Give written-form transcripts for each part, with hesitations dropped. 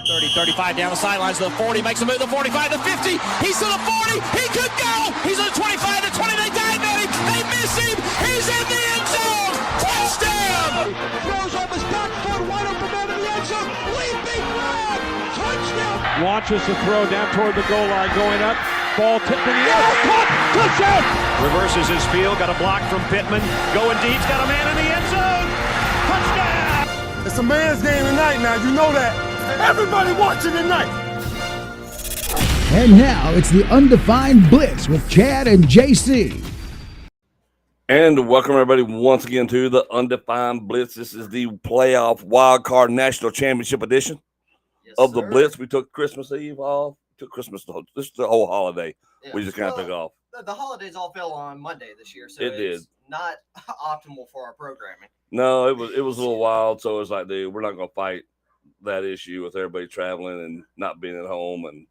30, 35 down the sidelines to the 40, makes a move to the 45, the 50, he's to the 40, he could go, he's on the 25, the 20, they dive at him, they miss him, he's in the end zone, touchdown! Throws off his back foot, wide open man in the end zone, leaping grab, touchdown! Launches the throw down toward the goal line, going up, ball tipped in the air, caught, touchdown! Reverses his field, got a block from Pittman, going deep, got a man in the end zone, touchdown! It's a man's game tonight now, you know that. Everybody watching tonight. And now it's the Undefined Blitz with Chad and JC. And welcome everybody once again to the Undefined Blitz. This is the playoff Wildcard National Championship edition of the Blitz. We took Christmas Eve off, this is the whole holiday. Yeah, we just kind of took off. The holidays all fell on Monday this year, so it did. It's not optimal for our programming. No, it was a little wild, so it's like, dude, we're not going to fight that issue with everybody traveling and not being at home and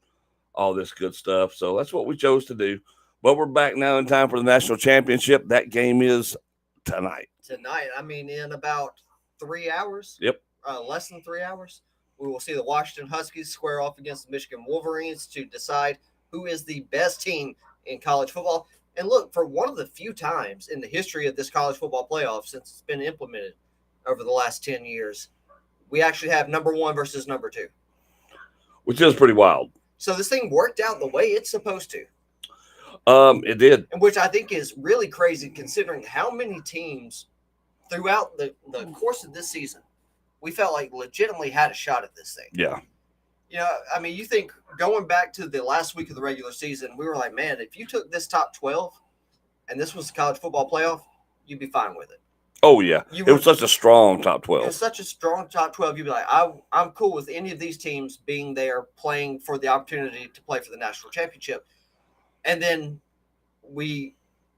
all this good stuff. So that's what we chose to do. But we're back now in time for the national championship. That game is tonight. I mean, in about 3 hours. Yep. Less than 3 hours. We will see the Washington Huskies square off against the Michigan Wolverines to decide who is the best team in college football. And look, for one of the few times in the history of this college football playoff since it's been implemented over the last 10 years, we actually have number one versus number two. Which is pretty wild. So this thing worked out the way it's supposed to. It did. Which I think is really crazy considering how many teams throughout the course of this season we felt like legitimately had a shot at this thing. Yeah. You know, I mean, you think going back to the last week of the regular season, we were like, man, if you took this top 12 and this was the college football playoff, you'd be fine with it. Oh, yeah. It was such a strong top 12. It was such a strong top 12. You'd be like, I'm cool with any of these teams being there playing for the opportunity to play for the national championship. And then we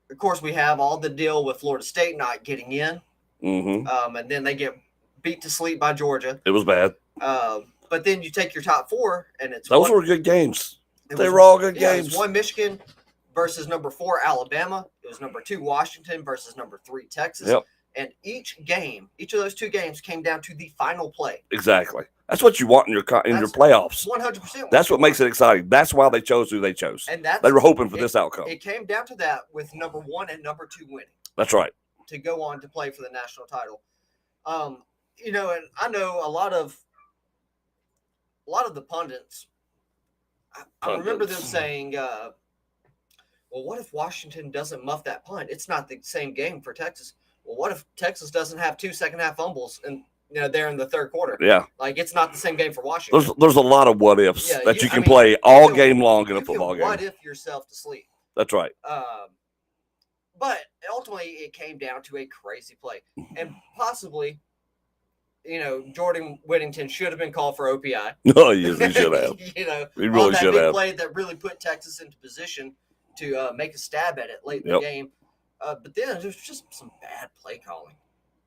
have all the deal with Florida State not getting in. Mm-hmm. And then they get beat to sleep by Georgia. It was bad. But then you take your top four, and those were good games. They were all good games. It was one Michigan versus number 4 Alabama. It was number 2 Washington versus number 3 Texas. Yep. And each of those two games came down to the final play. Exactly. That's what you want in your playoffs. 100%. That's what makes it exciting. That's why they chose who they chose. And they were hoping for this outcome. It came down to that with number 1 and number 2 winning. That's right. To go on to play for the national title. You know, and I know a lot of the pundits. I remember them saying, well, what if Washington doesn't muff that punt? It's not the same game for Texas. Well, what if Texas doesn't have 2 second-half fumbles and there in the third quarter? Yeah. Like, it's not the same game for Washington. There's a lot of what-ifs that you can play all game long in a football game. What if yourself to sleep? That's right. But ultimately, it came down to a crazy play. And possibly, Jordan Whittington should have been called for OPI. Oh, yes, he should have. He really should have. Play that really put Texas into position to make a stab at it late in the game. But then there's just some bad play calling.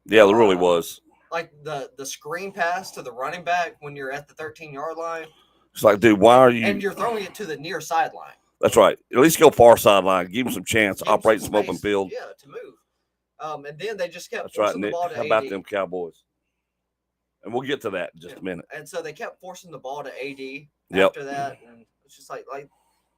Yeah, there really was. Like the screen pass to the running back when you're at the 13-yard line. It's like, dude, why are you? And you're throwing it to the near sideline. That's right. At least go far sideline. Give him some chance. Operate some open field. Yeah, to move. And then they just kept That's forcing right, the ball to AD. How about them Cowboys? And we'll get to that in just a minute. And so they kept forcing the ball to AD Yep. after that. And it's just like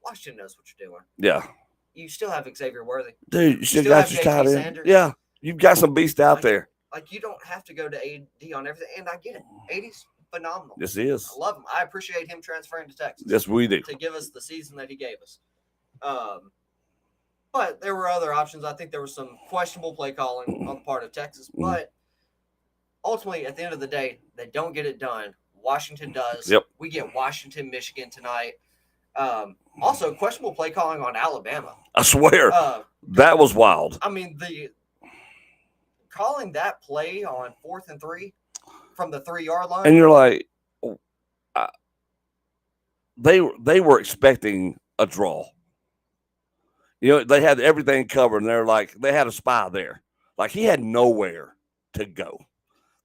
Washington knows what you're doing. Yeah. You still have Xavier Worthy. Dude, you still got your tight end. Yeah. You've got some beast out there. Like, you don't have to go to AD on everything. And I get it. AD's phenomenal. Yes, he is. I love him. I appreciate him transferring to Texas. Yes, we do. To give us the season that he gave us. But there were other options. I think there was some questionable play calling on the part of Texas. But ultimately, at the end of the day, they don't get it done. Washington does. Yep. We get Washington, Michigan tonight. Also, questionable play calling on Alabama. I swear. That was wild. I mean, calling that play on 4th and 3 from the 3-yard line. And you're like, they were expecting a draw. They had everything covered, and they're like, they had a spy there. Like, he had nowhere to go.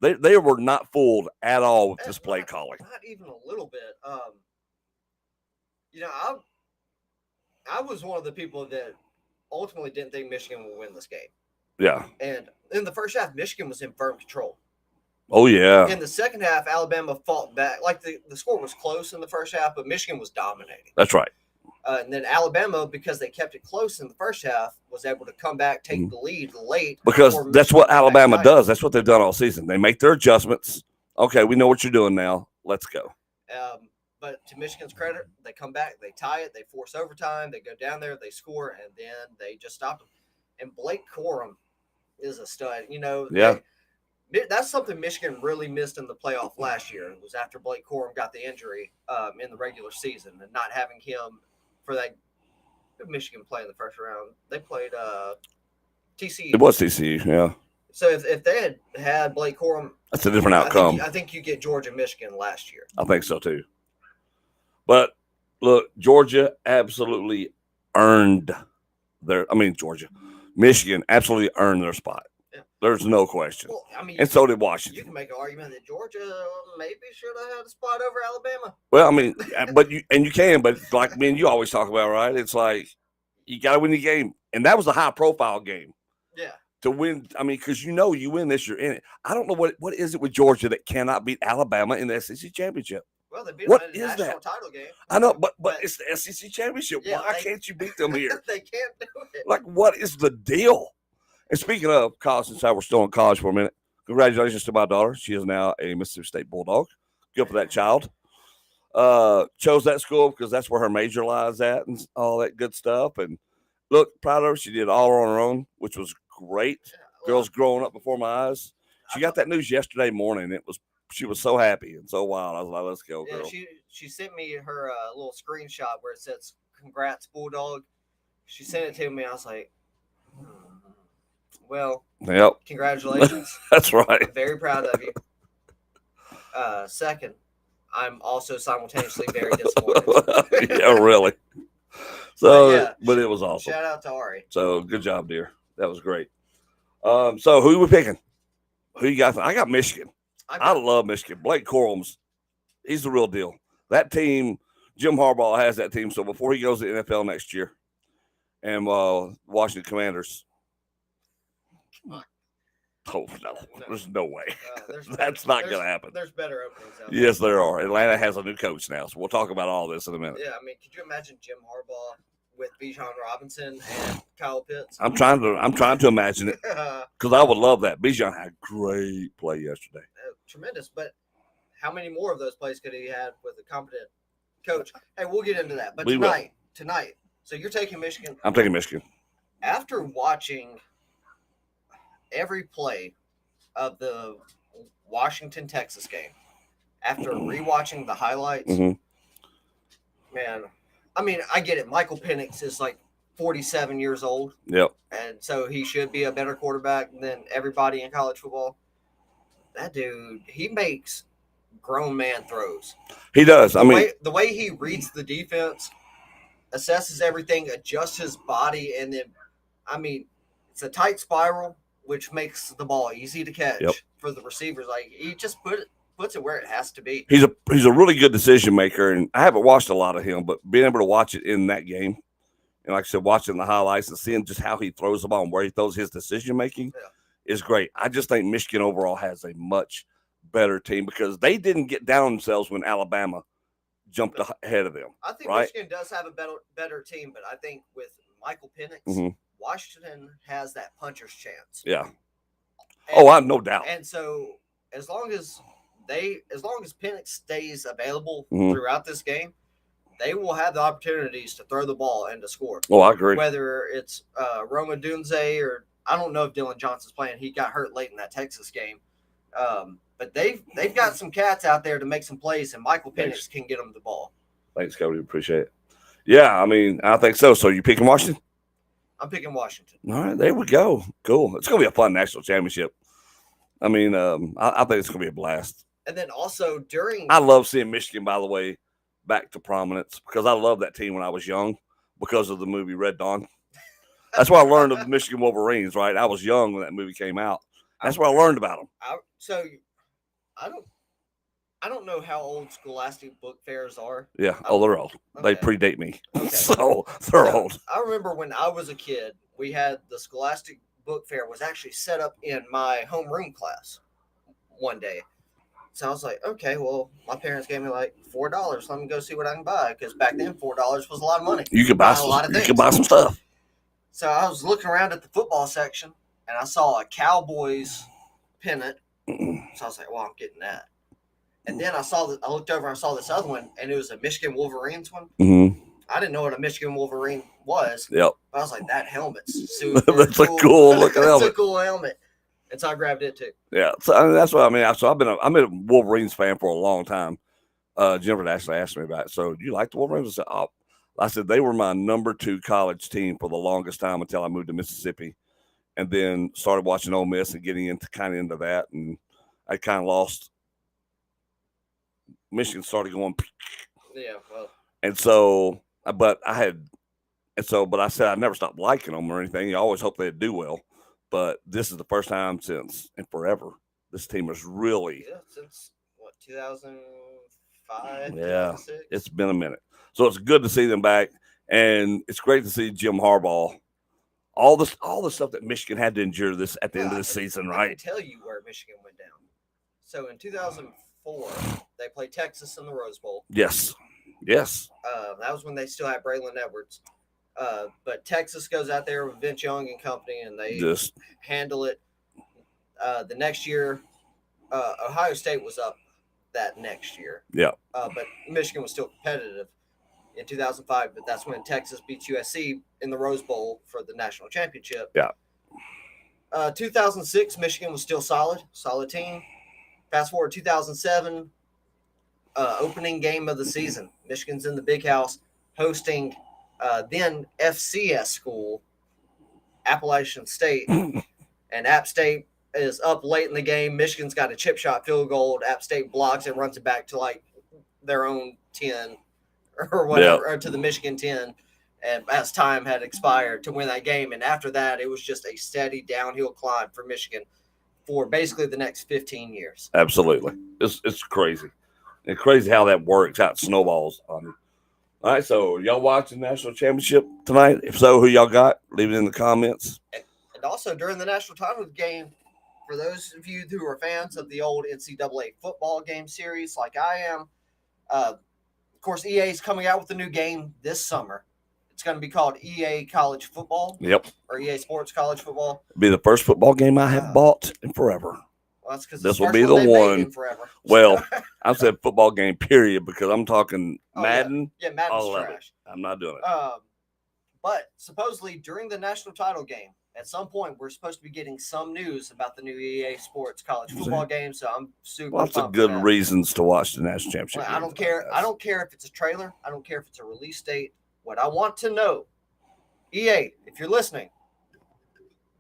They were not fooled at all with this play calling. Not even a little bit. I was one of the people that ultimately didn't think Michigan would win this game. Yeah. And in the first half, Michigan was in firm control. Oh, yeah. In the second half, Alabama fought back. Like the score was close in the first half, but Michigan was dominating. That's right. And then Alabama, because they kept it close in the first half, was able to come back, take the lead late. Because that's what Alabama does. That's what they've done all season. They make their adjustments. Okay, we know what you're doing now. Let's go. But to Michigan's credit, they come back, they tie it, they force overtime, they go down there, they score, and then they just stop them. And Blake Corum is a stud. That's something Michigan really missed in the playoff last year. It was after Blake Corum got the injury in the regular season and not having him for that. Michigan play in the first round. They played TCU. It was TCU, yeah. So if they had Blake Corum, that's a different outcome. I think you get Georgia, Michigan last year. I think so too. But look, Georgia absolutely earned Michigan absolutely earned their spot. Yeah. There's no question. Well, and so did Washington. You can make an argument that Georgia maybe should have had a spot over Alabama. Well, but like me and you always talk about, right? It's like you got to win the game, and that was a high-profile game. Yeah. To win, because you win this, you're in it. I don't know what is it with Georgia that cannot beat Alabama in the SEC championship. Well, they beat them in the national title game. I know, but it's the SEC championship. Yeah, why can't you beat them here? They can't do it. Like, what is the deal? And speaking of college, since we're still in college for a minute, congratulations to my daughter. She is now a Mississippi State Bulldog. Good for that child. Chose that school because that's where her major lies at and all that good stuff. And look, proud of her. She did it all on her own, which was great. Girls growing up before my eyes. She got that news yesterday morning. She was so happy and so wild. I was like, let's go, girl. She sent me her little screenshot where it says, congrats, Bulldog. She sent it to me. I was like, well, yep. Congratulations. That's right. I'm very proud of you. Second, I'm also simultaneously very disappointed. Yeah, really. So, but it was awesome. Shout out to Ari. So, good job, dear. That was great. So, who are we picking? Who you got? I got Michigan. I love Michigan. Blake Corum's, he's the real deal. That team, Jim Harbaugh has that team. So before he goes to the NFL next year, and Washington Commanders. Oh, no. There's no way. That's not going to happen. There's better openings out there. Yes, there are. Atlanta has a new coach now, so we'll talk about all this in a minute. Yeah, could you imagine Jim Harbaugh with Bijan Robinson and Kyle Pitts? I'm trying to imagine it because I would love that. Bijan had a great play yesterday. Tremendous, but how many more of those plays could he have with a competent coach? Hey, we'll get into that. But tonight, so you're taking Michigan. I'm taking Michigan. After watching every play of the Washington-Texas game, after rewatching the highlights, man, I get it. Michael Penix is like 47 years old. Yep. And so he should be a better quarterback than everybody in college football. That dude, he makes grown man throws. He does. The way he reads the defense, assesses everything, adjusts his body, and then, it's a tight spiral, which makes the ball easy to catch for the receivers. Like, he just puts it where it has to be. He's a really good decision maker, and I haven't watched a lot of him, but being able to watch it in that game, and like I said, watching the highlights and seeing just how he throws the ball and where he throws his decision making. Yeah. Is great. I just think Michigan overall has a much better team because they didn't get down on themselves when Alabama jumped ahead of them. I think Michigan does have a better team, but I think with Michael Penix, Washington has that puncher's chance. Yeah. And, no doubt. And so as long as Penix stays available throughout this game, they will have the opportunities to throw the ball and to score. Oh, I agree. Whether it's Roma Dunze or I don't know if Dylan Johnson's playing. He got hurt late in that Texas game. But they've got some cats out there to make some plays, and Michael Penix can get them the ball. Thanks, Cody. Appreciate it. Yeah, I think so. So you picking Washington? I'm picking Washington. All right, there we go. Cool. It's going to be a fun national championship. I think it's going to be a blast. And then also I love seeing Michigan, by the way, back to prominence because I loved that team when I was young because of the movie Red Dawn. That's where I learned of the Michigan Wolverines, right? I was young when that movie came out. That's where I learned about them. I don't know how old Scholastic book fairs are. Yeah. They're old. Okay. They predate me. Okay. So they're old. I remember when I was a kid, we had the Scholastic book fair was actually set up in my homeroom class. one day. So I was like, okay, well, my parents gave me like $4. Let me go see what I can buy, because back then $4 was a lot of money. You could buy a lot of things. You could buy some stuff. So I was looking around at the football section, and I saw a Cowboys pennant. So I was like, well, I'm getting that. And then I looked over and I saw this other one, and it was a Michigan Wolverines one. Mm-hmm. I didn't know what a Michigan Wolverine was. Yep. But I was like, that helmet's super That's cool. a cool looking helmet. It's a cool helmet. And so I grabbed it too. Yeah. So I mean, that's what I mean. So I've been a Wolverines fan for a long time. Jennifer actually asked me about it. So do you like the Wolverines? I said they were my number 2 college team for the longest time until I moved to Mississippi, and then started watching Ole Miss and getting into that, and I kind of lost. Michigan started going. Yeah. Well. And so, but I said I never stopped liking them or anything. You always hope they'd do well, but this is the first time since and forever this team has really. Yeah, since what, 2005? Yeah, 2006? it's been a minute. So it's good to see them back, and it's great to see Jim Harbaugh. All the stuff that Michigan had to endure this at the end of the season, I right? can tell you where Michigan went down. So in 2004, they played Texas in the Rose Bowl. Yes. That was when they still had Braylon Edwards. But Texas goes out there with Vince Young and company, and they just handle it. The next year, Ohio State was up that next year. Yeah. But Michigan was still competitive in 2005, but that's when Texas beats USC in the Rose Bowl for the national championship. Yeah. 2006, Michigan was still solid team. Fast forward 2007, opening game of the season. Michigan's in the Big House hosting then FCS school, Appalachian State. And App State is up late in the game. Michigan's got a chip shot field goal. App State blocks it, runs it back to like their own 10 or whatever, or to the Michigan 10. And as time had expired to win that game. And after that, it was just a steady downhill climb for Michigan for basically the next 15 years. Absolutely. It's crazy. It's crazy how that works, how it snowballs on you. All right, so y'all watching the national championship tonight? If so, who y'all got? Leave it in the comments. And also during the national title game, for those of you who are fans of the old NCAA football game series like I am, of course, EA is coming out with a new game this summer. It's going to be called EA College Football. Yep. Or EA Sports College Football. It'll be the first football game I have bought in forever. Well, that's because this will be the one. Well, I said football game, period, because I'm talking Madden. Yeah, Madden's trash. I'm not doing it. But supposedly during the national title game, at some point, we're supposed to be getting some news about the new EA Sports College Football game. So I'm super. Lots of good reasons to watch the national championship. Well, I don't care. I don't care if it's a trailer. I don't care if it's a release date. What I want to know, EA, if you're listening,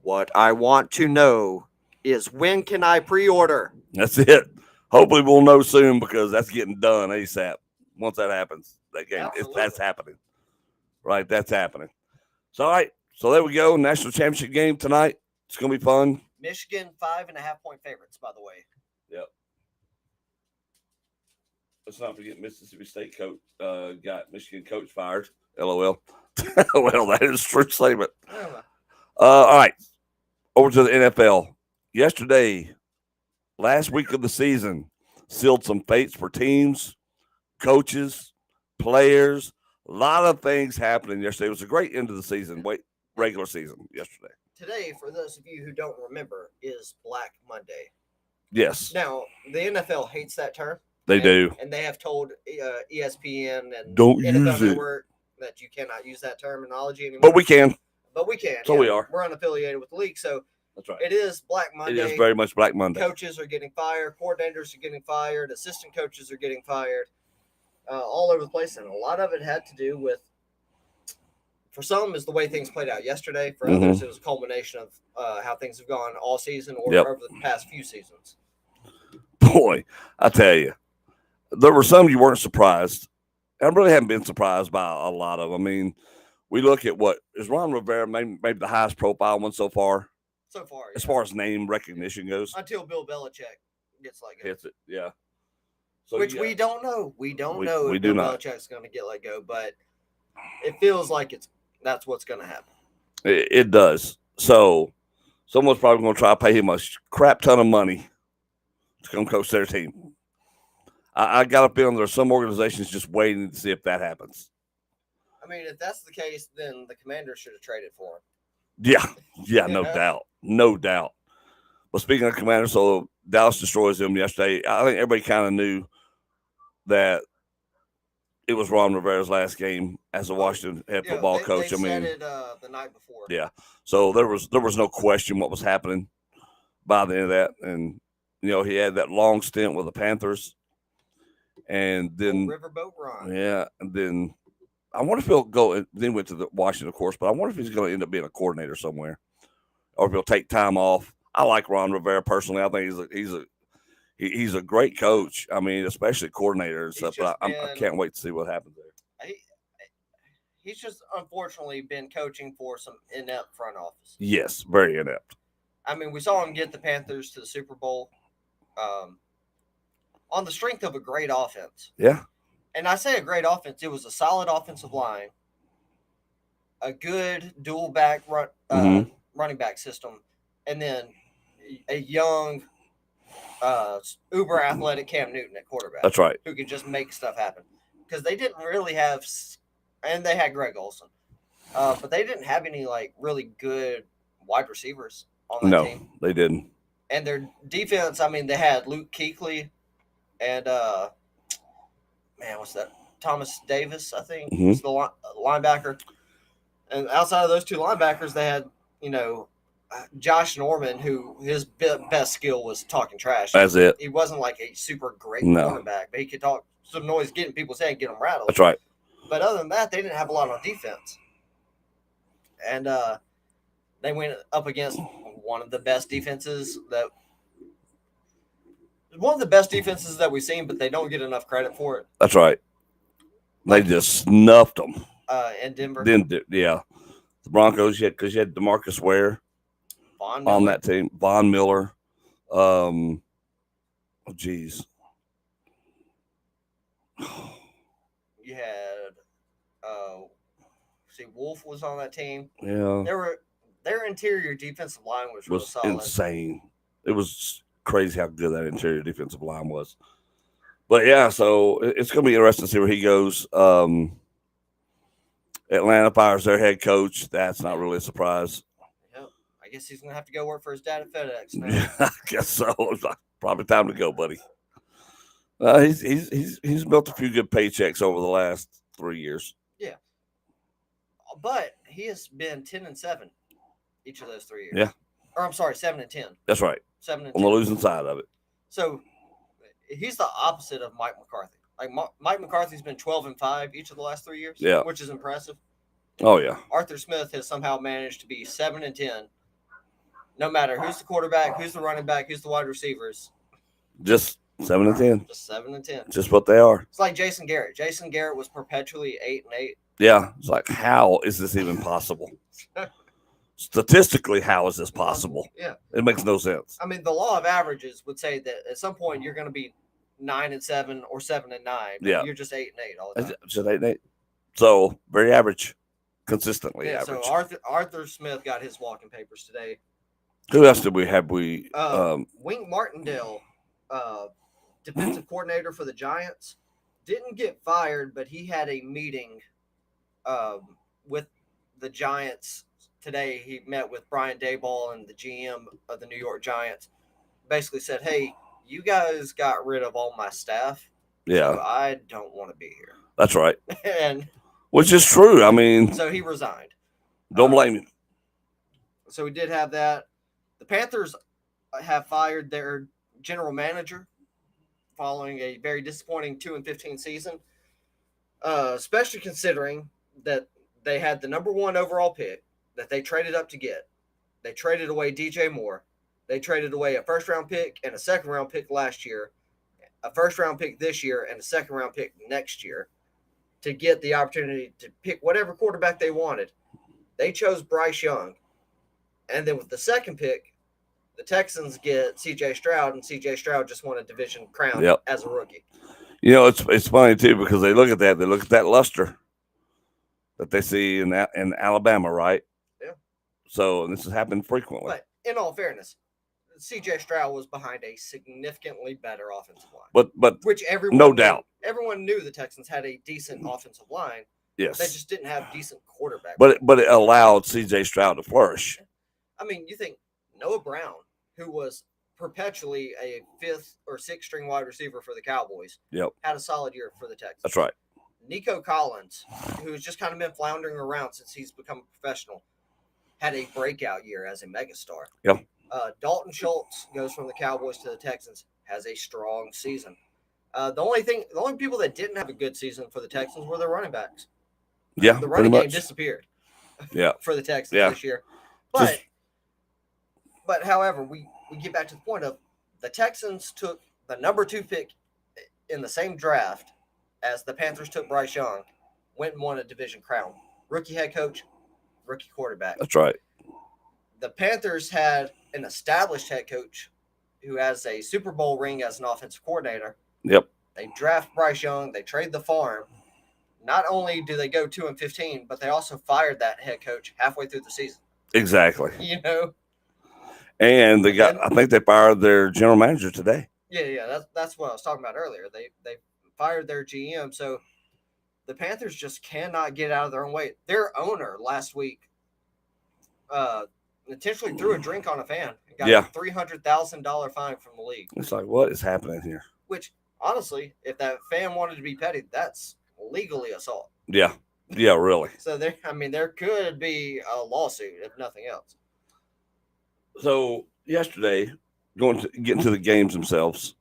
what I want to know is when can I pre-order? That's it. Hopefully we'll know soon, because that's getting done ASAP. Once that happens, that game, that's happening. Right, that's happening. So, all right. So there we go. National championship game tonight. It's going to be fun. Michigan 5.5-point favorites, by the way. Yep. Let's not forget Mississippi State coach got Michigan coach fired. LOL. Well, that is a true statement. All right. Over to the NFL. Yesterday, last week of the season, sealed some fates for teams, coaches, players. A lot of things happening yesterday. It was a great end of the season, regular season yesterday. Today, for those of you who don't remember, is Black Monday. Yes. Now, the NFL hates that term. They do. And they have told ESPN and don't NFL use Network that you cannot use that terminology anymore. But we can. So we are. We're unaffiliated with the league, so that's right. It is Black Monday. It is very much Black Monday. Coaches are getting fired. Coordinators are getting fired. Assistant coaches are getting fired. All over the place, and a lot of it had to do with, for some, is the way things played out yesterday. For others, it was a culmination of how things have gone all season or over the past few seasons. Boy, I tell you, there were some you weren't surprised. I really haven't been surprised by a lot of them. I mean, we look at what is Ron Rivera, maybe the highest profile one so far. So far, as far as name recognition goes, until Bill Belichick gets let go. Hits it, yeah. So, which we don't know. We don't know if Bill Belichick's going to get let go, but it feels like that's what's going to happen. It does. So someone's probably going to try to pay him a crap ton of money to come coach their team. I got a feeling there's some organizations just waiting to see if that happens. I mean, if that's the case, then the Commanders should have traded for him. Yeah, no doubt. But speaking of Commanders, so Dallas destroys them yesterday. I think everybody kind of knew that it was Ron Rivera's last game as a Washington head football coach. They said it the night before. Yeah. So there was no question what was happening by the end of that. And, he had that long stint with the Panthers. And then Riverboat Ron. Yeah. And then I wonder if he'll go – then went to the Washington, of course, but I wonder if he's going to end up being a coordinator somewhere or if he'll take time off. I like Ron Rivera personally. I think he's a great coach. I mean, especially coordinator and stuff. But I can't wait to see what happens there. He's just unfortunately been coaching for some inept front office. Yes, very inept. I mean, we saw him get the Panthers to the Super Bowl on the strength of a great offense. Yeah. And I say a great offense. It was a solid offensive line, a good dual back running back system, and then a young, uber athletic Cam Newton at quarterback. That's right. Who could just make stuff happen. Because they didn't really have, and they had Greg Olsen, but they didn't have any really good wide receivers on that team. No, they didn't. And their defense, I mean, they had Luke Kuechly and what's that? Thomas Davis, I think, is the linebacker. And outside of those two linebackers, they had, Josh Norman, who his best skill was talking trash. That's it. He wasn't like a super great cornerback, but he could talk some noise, get in people's head, get them rattled. That's right. But other than that, they didn't have a lot on defense. And they went up against one of the best defenses that we've seen, but they don't get enough credit for it. That's right. They just snuffed them. In Denver. The Broncos, because you had DeMarcus Ware on that team, Von Miller. You had Wolf was on that team. Yeah. Their interior defensive line was real solid. Insane. It was crazy how good that interior defensive line was. But yeah, so it's going to be interesting to see where he goes. Atlanta fires their head coach. That's not really a surprise. Yep. I guess he's going to have to go work for his dad at FedEx now. Yeah, I guess so. It's probably time to go, buddy. He's built a few good paychecks over the last 3 years. Yeah. But he has been 10-7 each of those 3 years. Yeah. Or I'm sorry, 7-10. That's right. 7-10. On the losing side of it. So he's the opposite of Mike McCarthy. Mike McCarthy's been 12-5 each of the last 3 years. Yeah. Which is impressive. Oh yeah. Arthur Smith has somehow managed to be 7-10, no matter who's the quarterback, who's the running back, who's the wide receivers. Just 7-10. Just 7-10. Just what they are. It's like Jason Garrett. Jason Garrett was perpetually 8-8. Yeah. It's like, how is this even possible? Statistically, how is this possible? Yeah. It makes no sense. I mean, the law of averages would say that at some point you're going to be 9-7 or 7-9. Yeah. You're just 8-8 all the time. Just 8-8. So very average. Consistently average. So Arthur Smith got his walking papers today. Who else did we have? Wink Martindale, defensive coordinator for the Giants, didn't get fired, but he had a meeting with the Giants today. He met with Brian Daboll and the GM of the New York Giants. Basically said, hey, you guys got rid of all my staff. Yeah. So I don't want to be here. That's right. And which is true. I mean, so he resigned. Don't blame him. So we did have that. The Panthers have fired their general manager following a very disappointing 2-15 season, especially considering that they had the number 1 overall pick that they traded up to get. They traded away DJ Moore. They traded away a first-round pick and a second-round pick last year, a first-round pick this year, and a second-round pick next year to get the opportunity to pick whatever quarterback they wanted. They chose Bryce Young. And then with the second pick, the Texans get C.J. Stroud, and C.J. Stroud just won a division crown as a rookie. You know, it's funny, too, because they look at that luster that they see in Alabama, right? Yeah. So this has happened frequently. But in all fairness, C.J. Stroud was behind a significantly better offensive line. But which everyone no knew. doubt. Everyone knew the Texans had a decent offensive line. Yes. They just didn't have decent quarterback. But it allowed C.J. Stroud to flourish. I mean, you think Noah Brown, who was perpetually a 5th or 6th string wide receiver for the Cowboys, had a solid year for the Texans. That's right. Nico Collins, who's just kind of been floundering around since he's become a professional, had a breakout year as a megastar. Yep. Dalton Schultz goes from the Cowboys to the Texans, has a strong season. The only people that didn't have a good season for the Texans were their running backs. Yeah, the running game disappeared. Yeah, for the Texans this year. But however, we get back to the point of the Texans took the number 2 pick in the same draft as the Panthers took Bryce Young, went and won a division crown. Rookie head coach, rookie quarterback. That's right. The Panthers had an established head coach who has a Super Bowl ring as an offensive coordinator. Yep. They draft Bryce Young. They trade the farm. Not only do they go 2-15, but they also fired that head coach halfway through the season. Exactly. You know? And I think they fired their general manager today. Yeah. That's what I was talking about earlier. They fired their GM. So the Panthers just cannot get out of their own way. Their owner last week intentionally threw a drink on a fan and got a $300,000 fine from the league. It's like, what is happening here? Which, honestly, if that fan wanted to be petty, that's legally assault. Yeah, really. So there could be a lawsuit if nothing else. So yesterday, getting to the games themselves,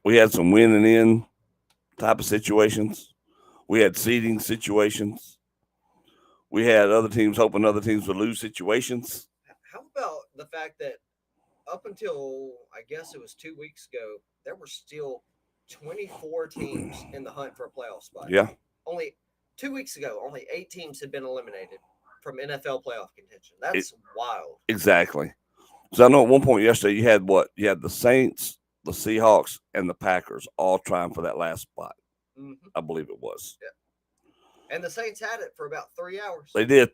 we had some winning in type of situations. We had seeding situations. We had other teams hoping other teams would lose situations. How about the fact that up until, I guess it was 2 weeks ago, there were still 24 teams in the hunt for a playoff spot. Yeah. Only 2 weeks ago, only 8 teams had been eliminated from NFL playoff contention. That's wild. Exactly. So I know at one point yesterday you had the Saints, the Seahawks, and the Packers all trying for that last spot. Mm-hmm. I believe it was. Yeah. And the Saints had it for about 3 hours. They did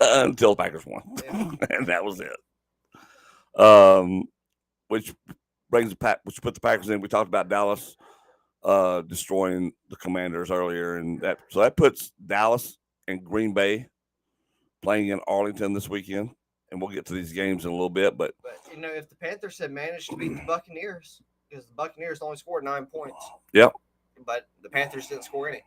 until the Packers won. Yeah. And that was it. Which put the Packers in. We talked about Dallas destroying the Commanders earlier, and that puts Dallas and Green Bay playing in Arlington this weekend. And we'll get to these games in a little bit, but if the Panthers had managed to beat the Buccaneers, because the Buccaneers only scored 9 points. Yep. But the Panthers didn't score any.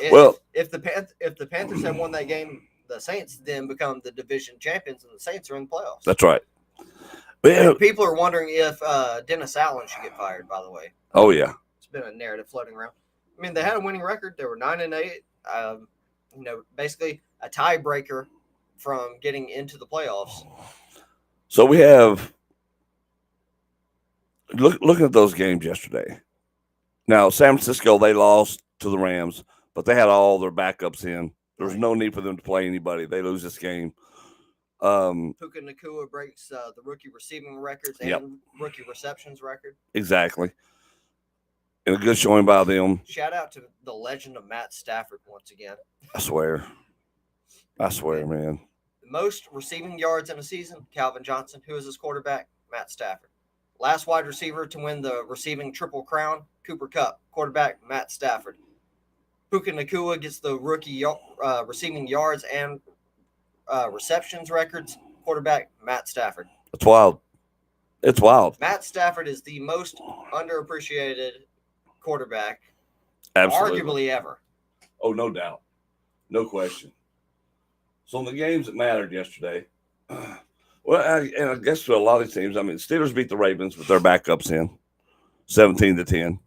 If the Panthers had won that game, the Saints then become the division champions, and the Saints are in the playoffs. That's right. Yeah. People are wondering if Dennis Allen should get fired. By the way. Oh yeah. It's been a narrative floating around. I mean, they had a winning record. They were 9-8. Basically a tiebreaker from getting into the playoffs. So we have looking at those games yesterday. Now, San Francisco, they lost to the Rams, but they had all their backups in. There was no need for them to play anybody. They lose this game. Puka Nacua breaks the rookie receiving records and rookie receptions record. Exactly. And a good showing by them. Shout out to the legend of Matt Stafford once again. I swear, man. The most receiving yards in a season, Calvin Johnson. Who is his quarterback? Matt Stafford. Last wide receiver to win the receiving triple crown, Cooper Kupp. Quarterback, Matt Stafford. Puka Nacua gets the rookie receiving yards and receptions records. Quarterback, Matt Stafford. It's wild. It's wild. Matt Stafford is the most underappreciated quarterback, Absolutely. arguably ever. Oh, no doubt. No question. So in the games that mattered yesterday, I guess to a lot of these teams, Steelers beat the Ravens with their backups in 17-10.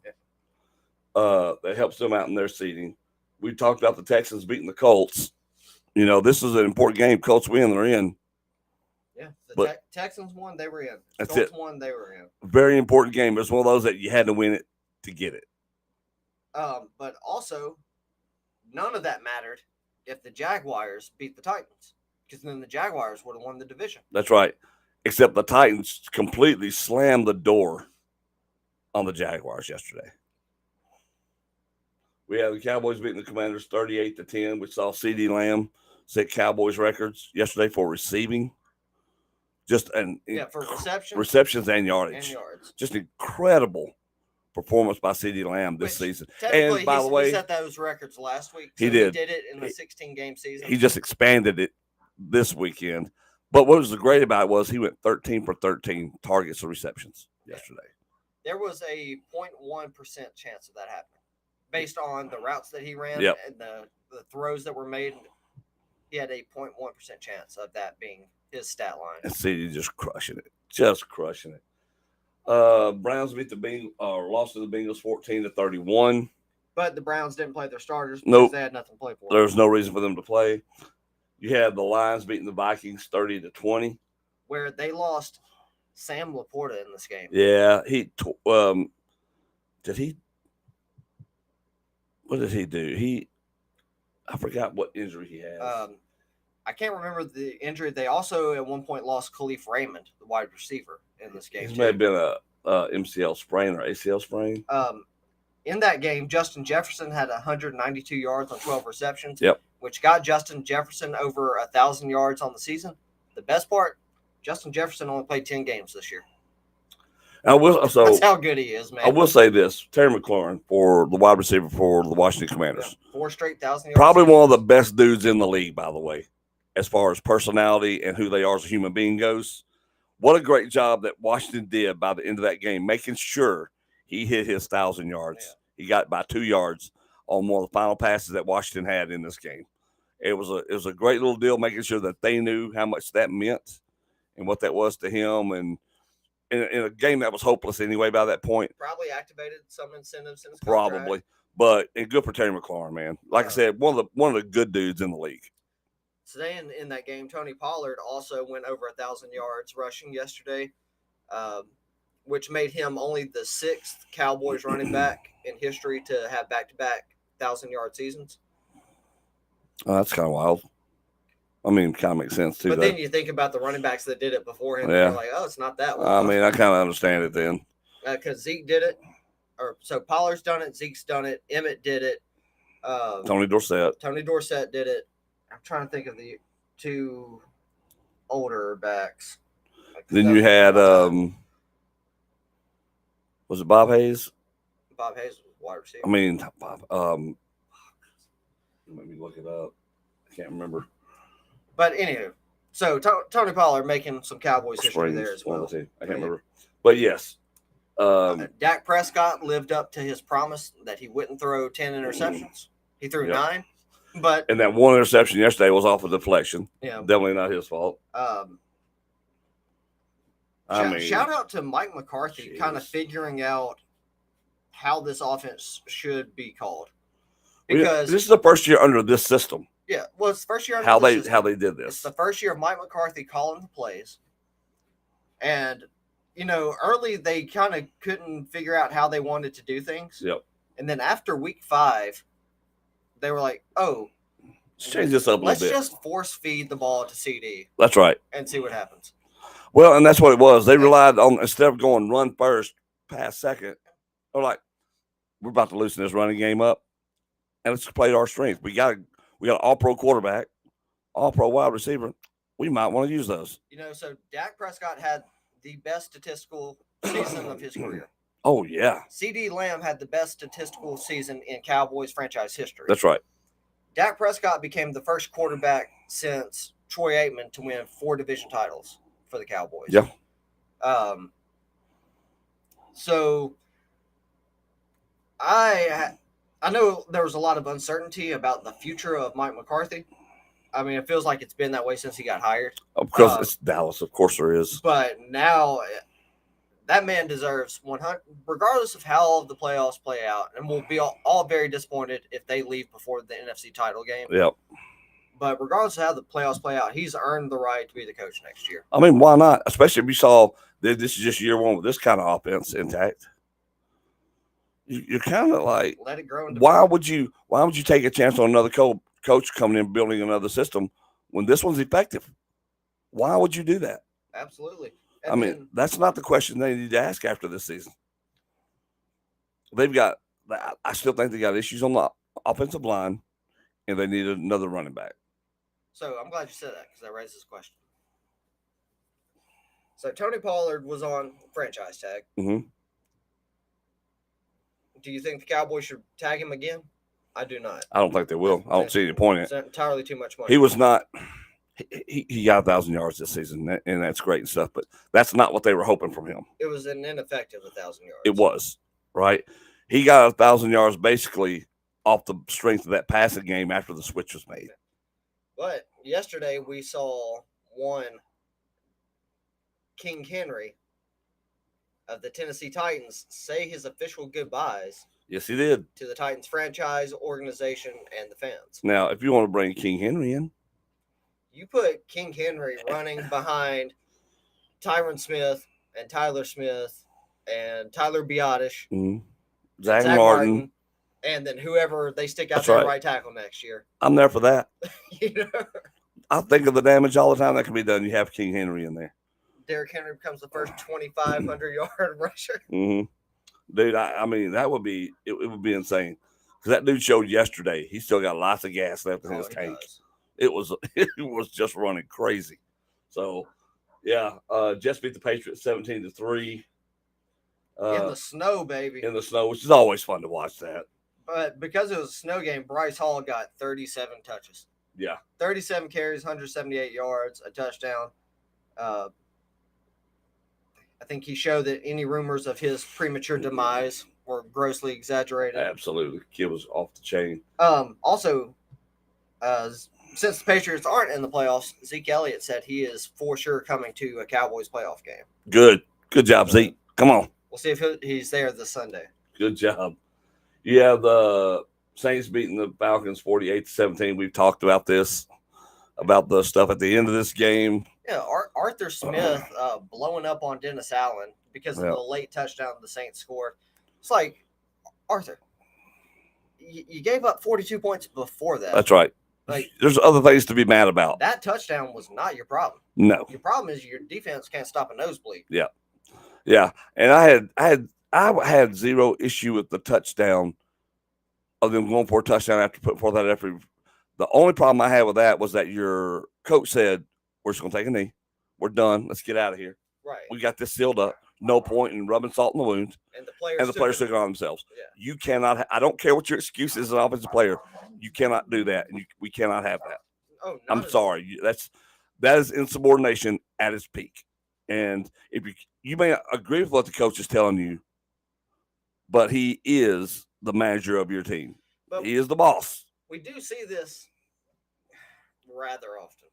That helps them out in their seeding. We talked about the Texans beating the Colts. This is an important game. Colts win, they're in. Yeah, the Texans won, they were in. That's Colts it. won, they were in. Very important game. It's one of those that you had to win it to get it. But also, none of that mattered if the Jaguars beat the Titans, because then the Jaguars would have won the division. That's right. Except the Titans completely slammed the door on the Jaguars yesterday. We had the Cowboys beating the Commanders 38-10. We saw CeeDee Lamb set Cowboys records yesterday for receiving. Just for receptions and yardage. And yards. Just incredible performance by CeeDee Lamb this season. And by the way, he set those records last week. He did. He did it in the 16-game season. He just expanded it this weekend. But what was great about it was he went 13 for 13 targets or receptions yesterday. There was a 0.1% chance of that happening based on the routes that he ran and the throws that were made. He had a 0.1% chance of that being his stat line. And CeeDee just crushing it. Browns beat the Bengals, lost to the Bengals 14-31. But the Browns didn't play their starters because they had nothing to play for. There was no reason for them to play. You had the Lions beating the Vikings 30-20. Where they lost Sam Laporta in this game. Yeah, what did he do? I forgot what injury he had. I can't remember the injury. They also at one point lost Khalif Raymond, the wide receiver, in this game. This may have been a MCL sprain or ACL sprain. In that game, Justin Jefferson had 192 yards on 12 receptions, Yep. which got Justin Jefferson over 1,000 yards on the season. The best part, Justin Jefferson only played 10 games this year. That's how good he is, man. I will say this: Terry McLaurin, for the wide receiver for the Washington Commanders, 4 straight 1,000 yards. Probably one of the best dudes in the league, by the way, as far as personality and who they are as a human being goes. What a great job that Washington did by the end of that game, making sure he hit his 1,000 yards. Yeah. He got by 2 yards on one of the final passes that Washington had in this game. It was a great little deal, making sure that they knew how much that meant and what that was to him. And in a game that was hopeless anyway by that point. Probably activated some incentives in his contract. Probably. But good for Terry McLaurin, man. Like I said, one of the good dudes in the league. Today in that game, Tony Pollard also went over 1,000 yards rushing yesterday, which made him only the 6th Cowboys running back in history to have back-to-back 1,000-yard seasons. Oh, that's kind of wild. I mean, kind of makes sense, too. But then you think about the running backs that did it before him, and you're like, oh, it's not that one. I mean, I kind of understand it then. Because Zeke did it. So Pollard's done it, Zeke's done it, Emmett did it. Tony Dorsett did it. I'm trying to think of the 2 older backs. Then you had, was it Bob Hayes? Bob Hayes was wide receiver. I mean, Bob. Let me look it up. I can't remember. But anyway, so Tony Pollard making some Cowboys history there as well. I can't remember. But yes. Dak Prescott lived up to his promise that he wouldn't throw 10 interceptions. He threw 9. And that one interception yesterday was off a deflection. Yeah. Definitely not his fault. Shout out to Mike McCarthy kind of figuring out how this offense should be called. Because this is the first year under this system. Yeah, well, it's the first year under how this system. How they did this. It's the first year of Mike McCarthy calling the plays. And, early they kind of couldn't figure out how they wanted to do things. Yep. And then after week 5, they were like, oh, let's change this up a little bit. Let's just force feed the ball to CD. That's right. And see what happens. Well, and that's what it was. They relied on, instead of going run first, pass second, they're like, we're about to loosen this running game up, and let's play to our strength. We got an all-pro quarterback, all-pro wide receiver. We might want to use those. So Dak Prescott had the best statistical season of his career. Oh, yeah. CeeDee Lamb had the best statistical season in Cowboys franchise history. That's right. Dak Prescott became the first quarterback since Troy Aikman to win 4 division titles for the Cowboys. Yeah. So I know there was a lot of uncertainty about the future of Mike McCarthy. I mean, it feels like it's been that way since he got hired. Of course, it's Dallas. Of course there is. But now that man deserves 100, regardless of how the playoffs play out, and we'll be all very disappointed if they leave before the NFC title game. Yep. But regardless of how the playoffs play out, he's earned the right to be the coach next year. I mean, why not? Especially if you saw that this is just year 1 with this kind of offense intact. You're kind of like, let it grow. Why would you take a chance on another coach coming in building another system when this one's effective? Why would you do that? Absolutely. That's not the question they need to ask after this season. I still think they got issues on the offensive line, and they need another running back. So I'm glad you said that because that raises this question. So Tony Pollard was on franchise tag. Mm-hmm. Do you think the Cowboys should tag him again? I do not. I don't think they will. I don't see any point in It's it. entirely too much money. He was not. He got 1,000 yards this season, and that's great and stuff. But that's not what they were hoping from him. It was an ineffective 1,000 yards. It was, right? He got 1,000 yards basically off the strength of that passing game after the switch was made. But yesterday we saw one King Henry of the Tennessee Titans say his official goodbyes. Yes, he did. To the Titans franchise, organization, and the fans. Now, if you want to bring King Henry in. You put King Henry running behind Tyron Smith and Tyler Smith and Tyler Biotish, Zach Martin, and then whoever they stick out That's there right. right tackle next year. I'm there for that. You know, I think of the damage all the time that can be done. You have King Henry in there. Derrick Henry becomes the first 2,500-yard rusher. Dude, I mean, that would be it would be insane. Because that dude showed yesterday he still got lots of gas left in his tank. Does. It was just running crazy. So, yeah, Jets beat the Patriots 17-3. In the snow, baby. In the snow, which is always fun to watch that. But because it was a snow game, Bryce Hall got 37 touches. Yeah. 37 carries, 178 yards, a touchdown. I think he showed that any rumors of his premature demise were grossly exaggerated. Absolutely. Kid was off the chain. Also, since the Patriots aren't in the playoffs, Zeke Elliott said he is for sure coming to a Cowboys playoff game. Good job, Zeke. Come on. We'll see if he's there this Sunday. Good job. Yeah, the Saints beating the Falcons 48-17. We've talked about this, about the stuff at the end of this game. Yeah, Arthur Smith blowing up on Dennis Allen because of the late touchdown the Saints scored. It's like, Arthur, you gave up 42 points before that. That's right. Like, there's other things to be mad about. That touchdown was not your problem. No. Your problem is your defense can't stop a nosebleed. Yeah. Yeah. And I had zero issue with the touchdown of them going for a touchdown after putting forth that effort. The only problem I had with that was that your coach said, we're just going to take a knee. We're done. Let's get out of here. Right. We got this sealed up. No point in rubbing salt in the wound. And the players took it on themselves. Yeah. You cannot. I don't care what your excuse is as an offensive player. You cannot do that. And we cannot have that. Oh, I'm sorry. That is insubordination at its peak. And if you may not agree with what the coach is telling you, but he is the manager of your team. But he is the boss. We do see this rather often.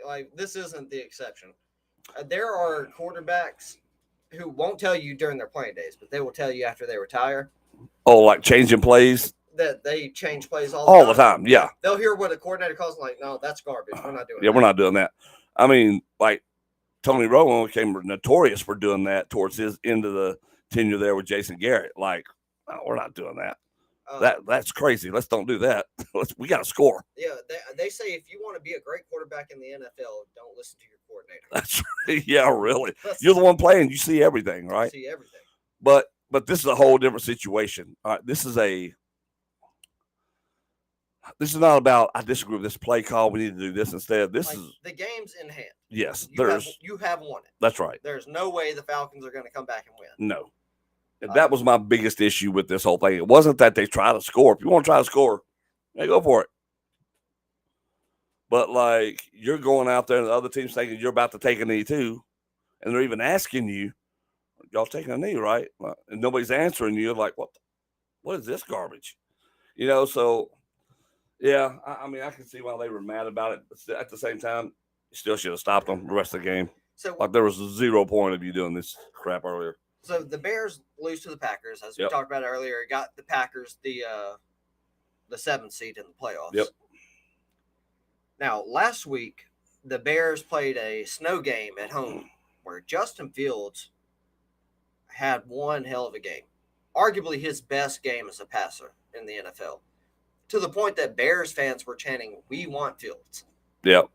Like, this isn't the exception. There are quarterbacks who won't tell you during their playing days, but they will tell you after they retire. Oh, like changing plays? That they change plays all the time. Yeah. They'll hear what a coordinator calls like, no, that's garbage. We're not doing that. Yeah, we're not doing that. I mean, like Tony Romo became notorious for doing that towards his end of the tenure there with Jason Garrett. Like, no, we're not doing that. That's crazy. Let's don't do that. We got to score. Yeah, they say if you want to be a great quarterback in the NFL, don't listen to your coordinator. That's right. Yeah, really. You're the one playing. You see everything, right? You see everything. But this is a whole different situation. All right, this is not about I disagree with this play call. We need to do this instead. This is the game's in hand. Yes, you have won it. That's right. There's no way the Falcons are going to come back and win. No. And that was my biggest issue with this whole thing. It wasn't that they try to score. If you want to try to score, hey, go for it. But, like, you're going out there and the other team's thinking you're about to take a knee too, and they're even asking you, y'all taking a knee, right? And nobody's answering you. Like, what is this garbage? You know, so, yeah, I mean, I can see why they were mad about it. But at the same time, you still should have stopped them the rest of the game. So, like, there was 0 point of you doing this crap earlier. So the Bears lose to the Packers, as we talked about earlier. It got the Packers the 7th seed in the playoffs. Yep. Now, last week, the Bears played a snow game at home where Justin Fields had one hell of a game. Arguably his best game as a passer in the NFL. To the point that Bears fans were chanting, "We want Fields." Yep.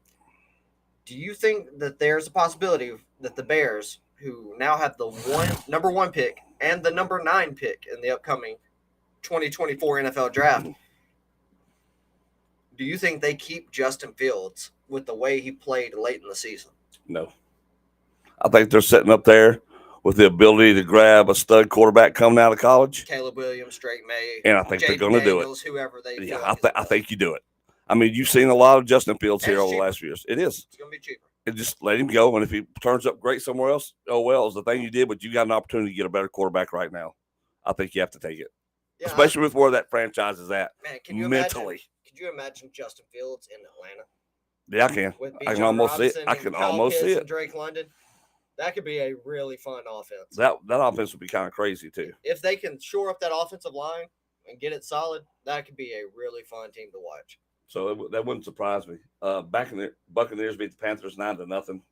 Do you think that there's a possibility that the Bears, who now have the number 1 pick and the number 9 pick in the upcoming 2024 NFL draft, do you think they keep Justin Fields with the way he played late in the season? No. I think they're sitting up there with the ability to grab a stud quarterback coming out of college. Caleb Williams, Drake May, And I think they're going to do it. Whoever they Yeah, like I think you do it. I mean, you've seen a lot of Justin Fields here over cheaper. the last few years. It is. It's going to be cheaper. And just let him go. And if he turns up great somewhere else, oh, well, it's the thing you did, but you got an opportunity to get a better quarterback right now. I think you have to take it. Yeah, especially with where that franchise is at mentally. Could you imagine Justin Fields in Atlanta? Yeah, I can. I can almost see it. I can almost see it. Drake London. That could be a really fun offense. That offense would be kind of crazy, too. If they can shore up that offensive line and get it solid, that could be a really fun team to watch. So that wouldn't surprise me. Back in the Buccaneers beat the Panthers 9-0.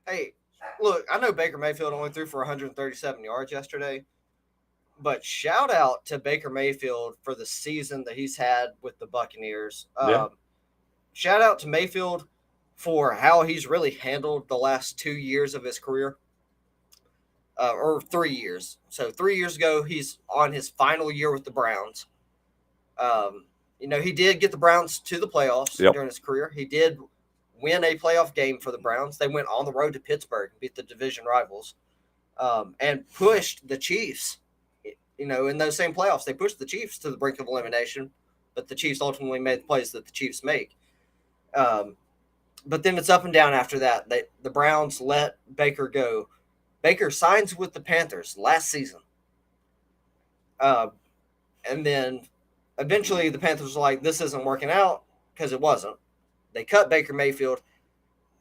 Hey, look, I know Baker Mayfield only threw for 137 yards yesterday, but shout out to Baker Mayfield for the season that he's had with the Buccaneers. Shout out to Mayfield for how he's really handled the last 2 years of his career, or 3 years. So 3 years ago, he's on his final year with the Browns. He did get the Browns to the playoffs during his career. He did win a playoff game for the Browns. They went on the road to Pittsburgh and beat the division rivals, and pushed the Chiefs. In those same playoffs, they pushed the Chiefs to the brink of elimination, but the Chiefs ultimately made the plays that the Chiefs make. But then it's up and down after that. The Browns let Baker go. Baker signs with the Panthers last season. And then eventually the Panthers were like, this isn't working out, because it wasn't. They cut Baker Mayfield.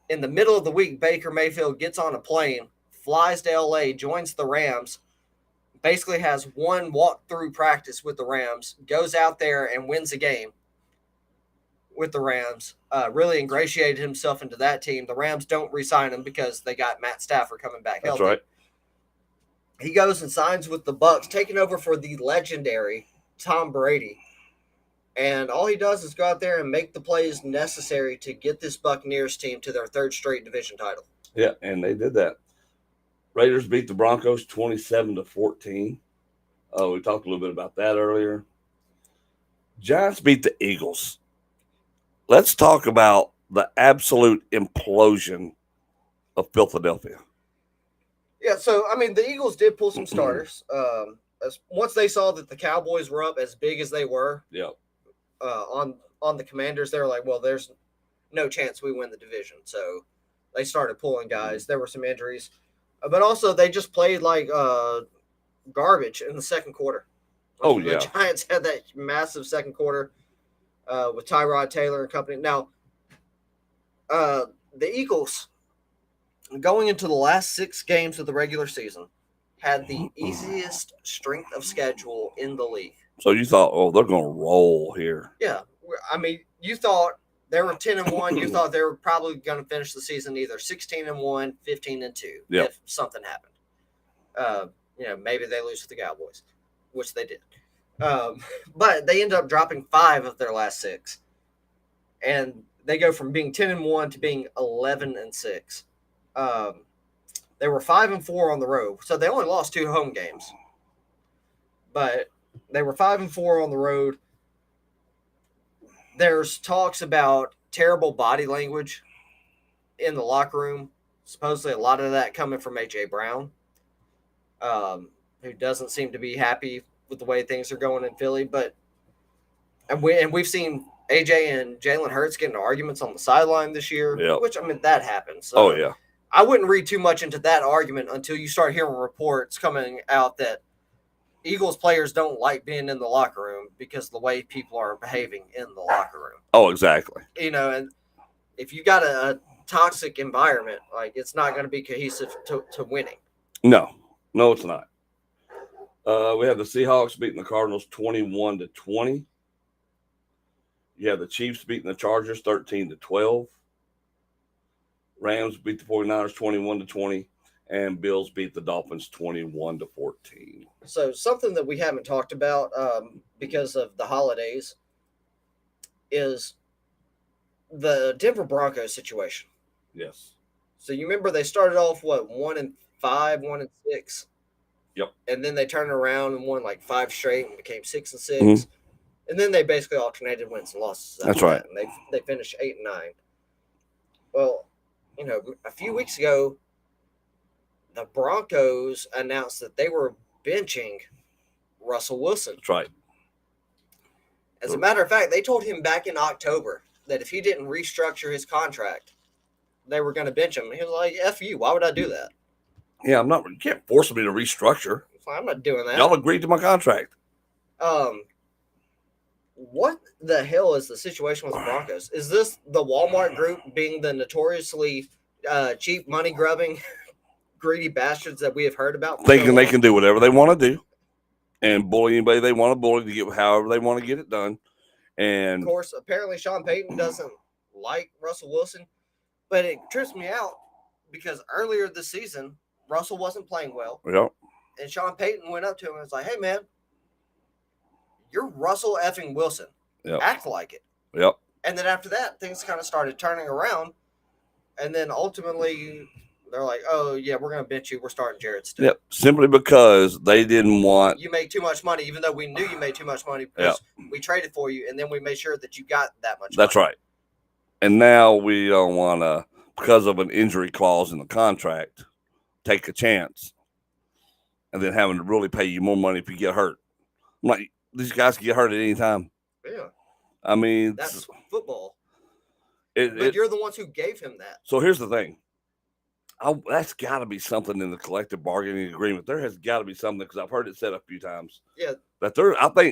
In the middle of the week, Baker Mayfield gets on a plane, flies to LA, joins the Rams, basically has one walk-through practice with the Rams, goes out there and wins a game with the Rams, really ingratiated himself into that team. The Rams don't re-sign him because they got Matt Stafford coming back healthy. That's right. He goes and signs with the Bucs, taking over for the legendary Tom Brady. And all he does is go out there and make the plays necessary to get this Buccaneers team to their third straight division title. Yeah, and they did that. Raiders beat the Broncos 27-14. We talked a little bit about that earlier. Giants beat the Eagles. Let's talk about the absolute implosion of Philadelphia. Yeah, so, the Eagles did pull some starters. Once they saw that the Cowboys were up as big as they were on the Commanders, they were like, well, there's no chance we win the division. So they started pulling guys. There were some injuries. But also, they just played like garbage in the second quarter. The Giants had that massive second quarter with Tyrod Taylor and company. Now, the Eagles, going into the last 6 games of the regular season, had the easiest strength of schedule in the league. So you thought, they're going to roll here. Yeah. You thought they were 10-1. You thought they were probably going to finish the season either 16-1, 15-2 if something happened. Maybe they lose to the Cowboys, which they did. But they ended up dropping 5 of their last 6. And they go from being 10-1 to being 11-6. They were 5-4 on the road. So they only lost 2 home games. But they were 5-4 on the road. There's talks about terrible body language in the locker room. Supposedly a lot of that coming from A.J. Brown, who doesn't seem to be happy with the way things are going in Philly. And we've seen A.J. and Jalen Hurts get into arguments on the sideline this year, which, that happens. So I wouldn't read too much into that argument until you start hearing reports coming out that Eagles players don't like being in the locker room because of the way people are behaving in the locker room. Oh, exactly. And if you got a toxic environment, it's not going to be cohesive to winning. No, it's not. We have the Seahawks beating the Cardinals 21-20. You have the Chiefs beating the Chargers 13-12. Rams beat the 49ers 21-20. And Bills beat the Dolphins 21-14. So something that we haven't talked about because of the holidays is the Denver Broncos situation. Yes. So you remember they started off 1-5, 1-6. Yep. And then they turned around and won 5 straight and became 6-6. Mm-hmm. And then they basically alternated wins and losses. That's right. And they finished 8-9. Well, a few weeks ago, the Broncos announced that they were benching Russell Wilson. That's right. As a matter of fact, they told him back in October that if he didn't restructure his contract, they were going to bench him. He was like, F you, why would I do that? Yeah, you can't force me to restructure. I'm not doing that. Y'all agreed to my contract. What the hell is the situation with the Broncos? Is this the Walmart group being the notoriously cheap, money-grubbing, greedy bastards that we have heard about? Thinking they can do whatever they want to do and bully anybody they want to bully to get however they want to get it done. And of course, apparently Sean Payton doesn't like Russell Wilson, but it trips me out because earlier this season, Russell wasn't playing well. Yep. And Sean Payton went up to him and was like, hey, man, you're Russell effing Wilson. Yep. Act like it. Yep. And then after that, things kind of started turning around. And then ultimately, they're like, oh, yeah, we're going to bench you. We're starting Jared still. Yep. Simply because they didn't want. You make too much money, even though we knew you made too much money because we traded for you. And then we made sure that you got that much That's money. right. And now we don't want to, because of an injury clause in the contract, take a chance and then having to really pay you more money if you get hurt. I'm like, these guys can get hurt at any time. Yeah. I mean, that's football. But you're the ones who gave him that. So here's the thing. That's got to be something in the collective bargaining agreement. There has got to be something because I've heard it said a few times. Yeah. That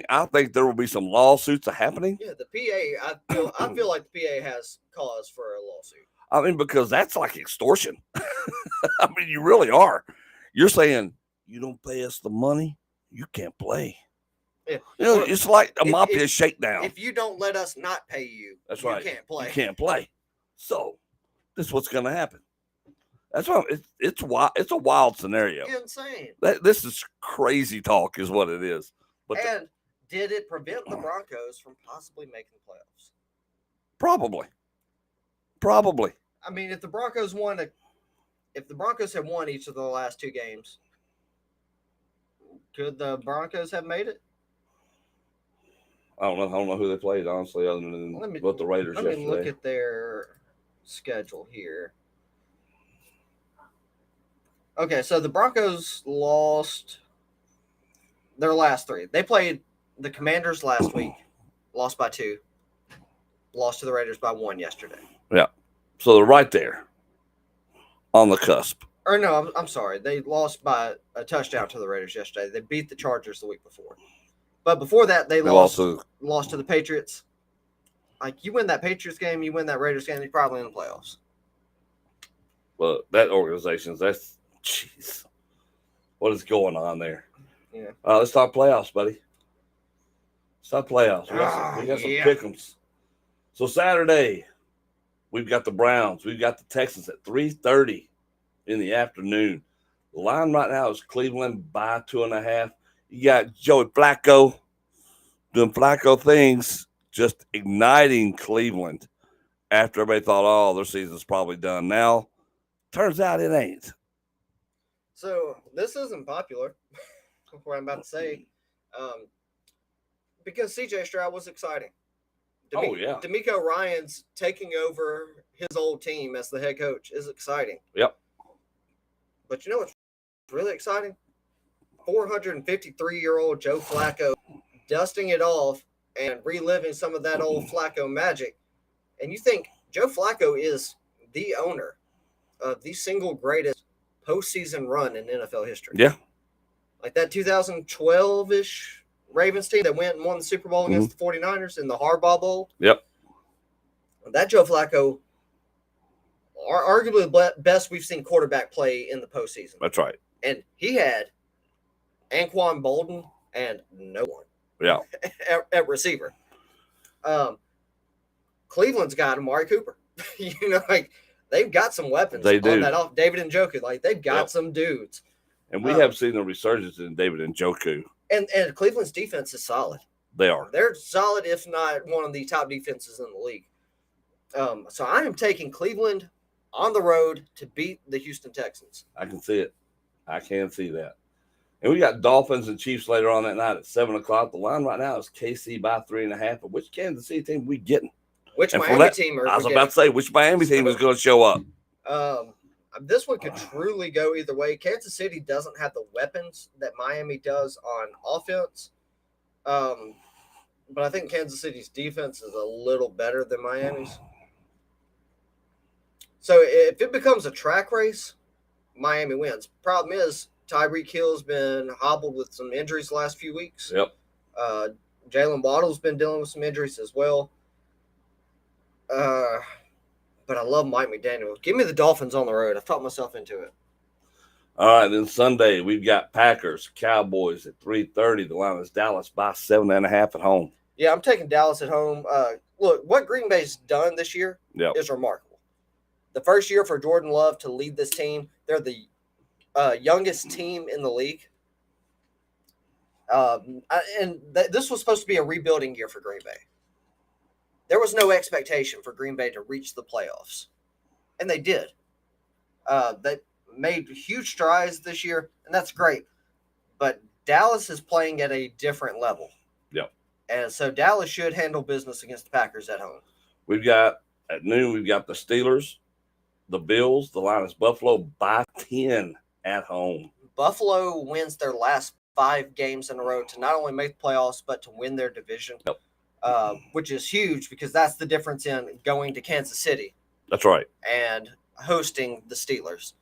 I think there will be some lawsuits happening. Yeah, the PA. I feel like the PA has cause for a lawsuit. I mean, because that's like extortion. I mean, you really are. You're saying you don't pay us the money, you can't play. Yeah. It's like a mafia shakedown. If you don't let us not pay you, that's right. You can't play. You can't play. So this is what's going to happen. That's why it's wild. It's a wild scenario. Insane. This is crazy talk, is what it is. But did it prevent the Broncos from possibly making the playoffs? Probably. I mean, if the Broncos had won each of the last two games, could the Broncos have made it? I don't know who they played, honestly, other than what the Raiders yesterday. Let me look at their schedule here. Okay, so the Broncos lost their last three. They played the Commanders last week, lost by 2, lost to the Raiders by 1 yesterday. Yeah. So they're right there on the cusp. Or no, I'm sorry. They lost by a touchdown to the Raiders yesterday. They beat the Chargers the week before. But before that, they lost to the Patriots. Like, you win that Patriots game, you win that Raiders game, you're probably in the playoffs. Well, that organization, jeez. What is going on there? Yeah. Let's talk playoffs, buddy. Let's talk playoffs. We got some pick'ems. So Saturday, we've got the Browns. We've got the Texans at 3:30 in the afternoon. The line right now is Cleveland by 2.5. You got Joey Flacco doing Flacco things, just igniting Cleveland after everybody thought, their season's probably done. Now, turns out it ain't. So this isn't popular, what I'm about to say, because C.J. Stroud was exciting. DeMeco Ryans taking over his old team as the head coach is exciting. Yep. But you know what's really exciting? 453-year-old Joe Flacco dusting it off and reliving some of that old Flacco magic. And you think Joe Flacco is the owner of the single greatest postseason run in NFL history. Yeah. Like that 2012-ish Ravens team that went and won the Super Bowl against the 49ers in the Harbaugh Bowl. Yep. That Joe Flacco, arguably the best we've seen quarterback play in the postseason. That's right. And he had Anquan Bolden and no one. Yeah. at receiver. Cleveland's got Amari Cooper. They've got some weapons. They do. On that David Njoku. They've got some dudes. And we have seen a resurgence in David Njoku. And Cleveland's defense is solid. They are. They're solid, if not one of the top defenses in the league. So I am taking Cleveland on the road to beat the Houston Texans. I can see it. I can see that. And we got Dolphins and Chiefs later on that night at 7 o'clock. The line right now is KC by 3.5. But which Kansas City team we getting? Which Miami team are we I was about to say, which Miami team is going to show up? This one could truly go either way. Kansas City doesn't have the weapons that Miami does on offense. But I think Kansas City's defense is a little better than Miami's. So if it becomes a track race, Miami wins. Problem is, Tyreek Hill's been hobbled with some injuries the last few weeks. Yep. Jalen Waddle's been dealing with some injuries as well. But I love Mike McDaniel. Give me the Dolphins on the road. I've talked myself into it. All right, then Sunday we've got Packers, Cowboys at 3:30. The line is Dallas by 7.5 at home. Yeah, I'm taking Dallas at home. Look, what Green Bay's done this year is remarkable. The first year for Jordan Love to lead this team, they're the youngest team in the league. This was supposed to be a rebuilding year for Green Bay. There was no expectation for Green Bay to reach the playoffs, and they did. They made huge strides this year, and that's great. But Dallas is playing at a different level. Yep. And so Dallas should handle business against the Packers at home. We've got at noon, we've got the Steelers, the Bills. The line is Buffalo by 10 at home. Buffalo wins their last 5 games in a row to not only make the playoffs, but to win their division. Yep. Which is huge because that's the difference in going to Kansas City. That's right. And hosting the Steelers.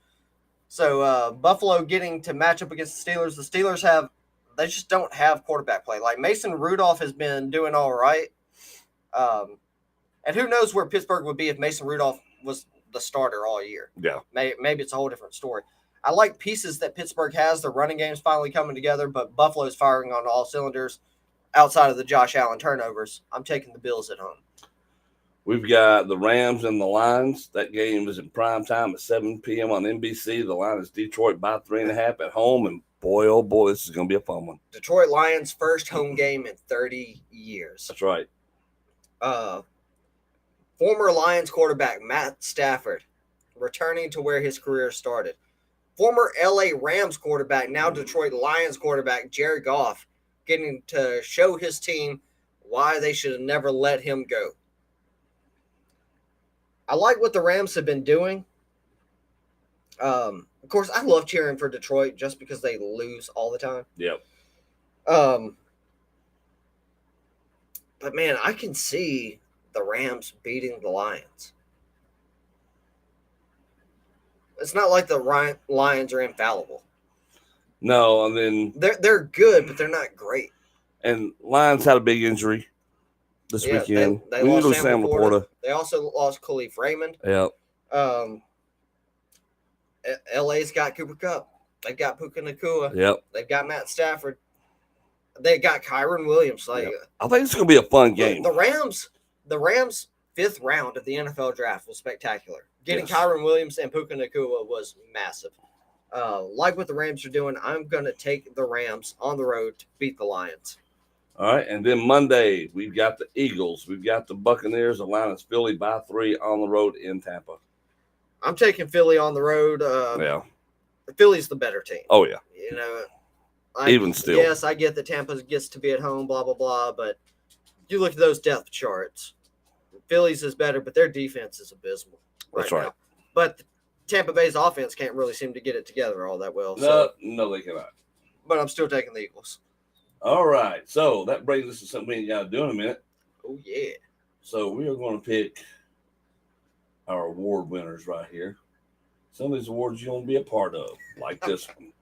So Buffalo getting to match up against the Steelers. The Steelers they just don't have quarterback play. Like Mason Rudolph has been doing all right. And who knows where Pittsburgh would be if Mason Rudolph was the starter all year. Yeah. Maybe it's a whole different story. I like pieces that Pittsburgh has. The running game's finally coming together, but Buffalo's firing on all cylinders outside of the Josh Allen turnovers. I'm taking the Bills at home. We've got the Rams and the Lions. That game is in prime time at 7 p.m. on NBC. The line is Detroit by 3.5 at home. And boy, oh boy, this is going to be a fun one. Detroit Lions' first home game in 30 years. That's right. Former Lions quarterback Matt Stafford returning to where his career started. Former LA Rams quarterback, now Detroit Lions quarterback Jared Goff, getting to show his team why they should have never let him go. I like what the Rams have been doing. Of course, I love cheering for Detroit just because they lose all the time. Yep. But, man, I can see the Rams beating the Lions. It's not like the Lions are infallible. No, and then they're good, but they're not great. And Lions had a big injury this weekend. They we lost Sam Laporta. They also lost Khalif Raymond. Yep. LA's got Cooper Kupp. They've got Puka Nacua. Yep. They've got Matt Stafford. They got Kyron Williams. I think it's going to be a fun game. The Rams' 5th round of the NFL draft was spectacular. Getting Kyron Williams and Puka Nacua was massive. Like what the Rams are doing, I'm going to take the Rams on the road to beat the Lions. All right, and then Monday, we've got the Eagles. We've got the Buccaneers. The line is Philly by 3 on the road in Tampa. I'm taking Philly on the road. Philly's the better team. Oh, yeah. You know, even still. Yes, I get that Tampa gets to be at home, blah, blah, blah, but you look at those depth charts. Philly's is better, but their defense is abysmal. That's right. Now. But Tampa Bay's offense can't really seem to get it together all that well. No, they cannot. But I'm still taking the Eagles. All right. So that brings us to something we got to do in a minute. Oh, yeah. So we are going to pick our award winners right here. Some of these awards you want to be a part of, like this one.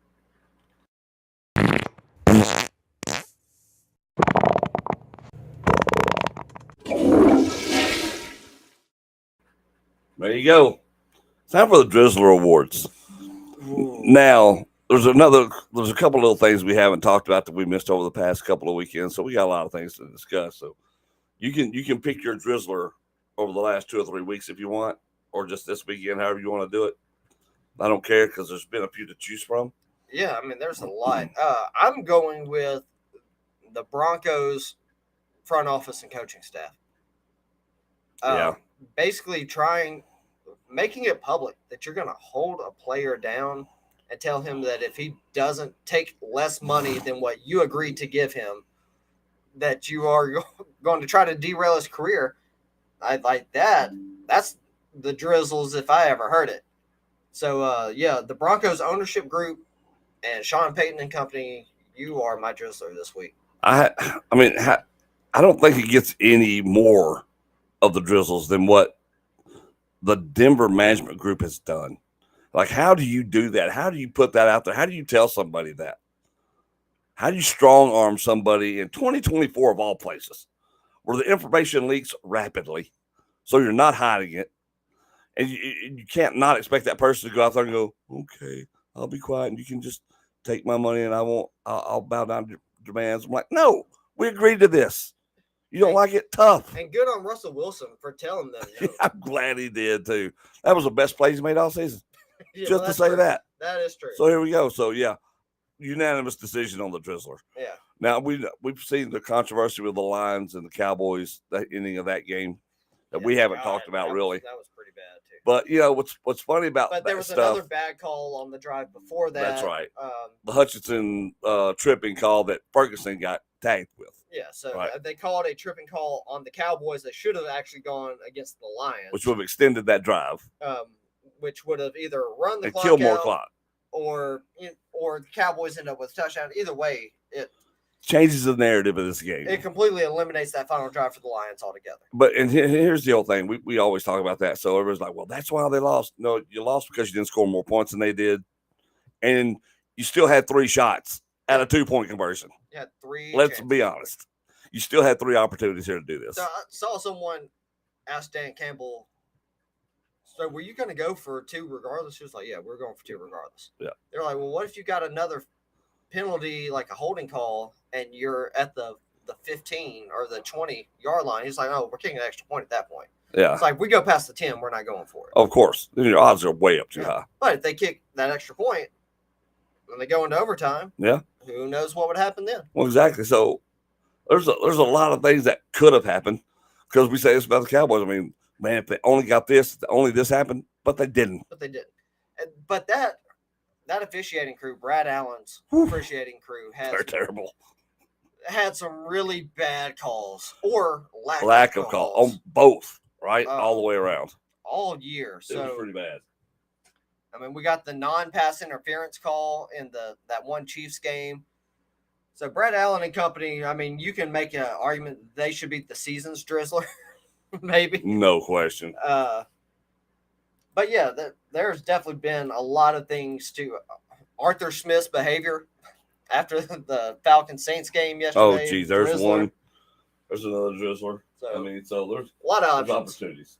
There you go. Time for the Drizzler Awards. Ooh. Now, there's a couple little things we haven't talked about that we missed over the past couple of weekends, so we got a lot of things to discuss. So you can pick your Drizzler over the last 2 or 3 weeks if you want, or just this weekend, however you want to do it. I don't care because there's been a few to choose from. Yeah, I mean, there's a lot. I'm going with the Broncos front office and coaching staff. Basically making it public that you're going to hold a player down and tell him that if he doesn't take less money than what you agreed to give him, that you are going to try to derail his career. I like that. That's the Drizzles if I ever heard it. So, the Broncos ownership group and Sean Payton and company, you are my drizzler this week. I don't think it gets any more of the drizzles than what the Denver management group has done. Like, how do you do that? How do you put that out there? How do you tell somebody that? How do you strong arm somebody in 2024 of all places, where the information leaks rapidly, so you're not hiding it, and you can't not expect that person to go out there and go, okay, I'll be quiet, and you can just take my money, and I'll bow down to demands. I'm like, no, we agreed to this. You don't like it? Tough. And good on Russell Wilson for telling them. No. I'm glad he did too. That was the best play he's made all season. Yeah, just to say true. that. That is true. So here we go. So yeah, unanimous decision on the drizzler. Yeah. Now we've seen the controversy with the Lions and the Cowboys, the ending of that game that we haven't talked about really. That was pretty bad too. But you know what's funny about but there was another bad call on the drive before that. That's right. The Hutchinson tripping call that Ferguson got tagged with. Yeah, so right. They called a tripping call on the Cowboys. They should have actually gone against the Lions, which would have extended that drive. Which would have either run the and clock killed more out, clock, or the Cowboys end up with a touchdown. Either way, it changes the narrative of this game. It completely eliminates that final drive for the Lions altogether. But and here's the old thing: we always talk about that. So everybody's like, "Well, that's why they lost." No, you lost because you didn't score more points than they did, and you still had 3 shots at a 2-point conversion. You had 3. Let's be honest. You still had 3 opportunities here to do this. So I saw someone ask Dan Campbell, so were you going to go for 2 regardless? He was like, yeah, we're going for 2 regardless. Yeah. They're like, well, what if you got another penalty, like a holding call, and you're at the 15 or the 20-yard line? He's like, oh, we're kicking an extra point at that point. Yeah. It's like, if we go past the 10, we're not going for it. Of course. Then your odds are way up too high. But if they kick that extra point and they go into overtime, who knows what would happen then? Well, exactly. So there's a lot of things that could have happened because we say this about the Cowboys. I mean, man, if they only got this, only this happened, but they didn't. But that officiating crew, Brad Allen's officiating crew, they're terrible. Had some really bad calls or lack of calls on both, right? All the way around. All year. So it was pretty bad. I mean, we got the non-pass interference call in that one Chiefs game. So Brad Allen and company, I mean, you can make an argument they should be the season's drizzler, maybe. No question. But yeah, there's definitely been a lot of things to Arthur Smith's behavior after the Falcons Saints game yesterday. Oh, geez, there's drizzler. One. There's another drizzler. So, I mean, so there's a lot of opportunities.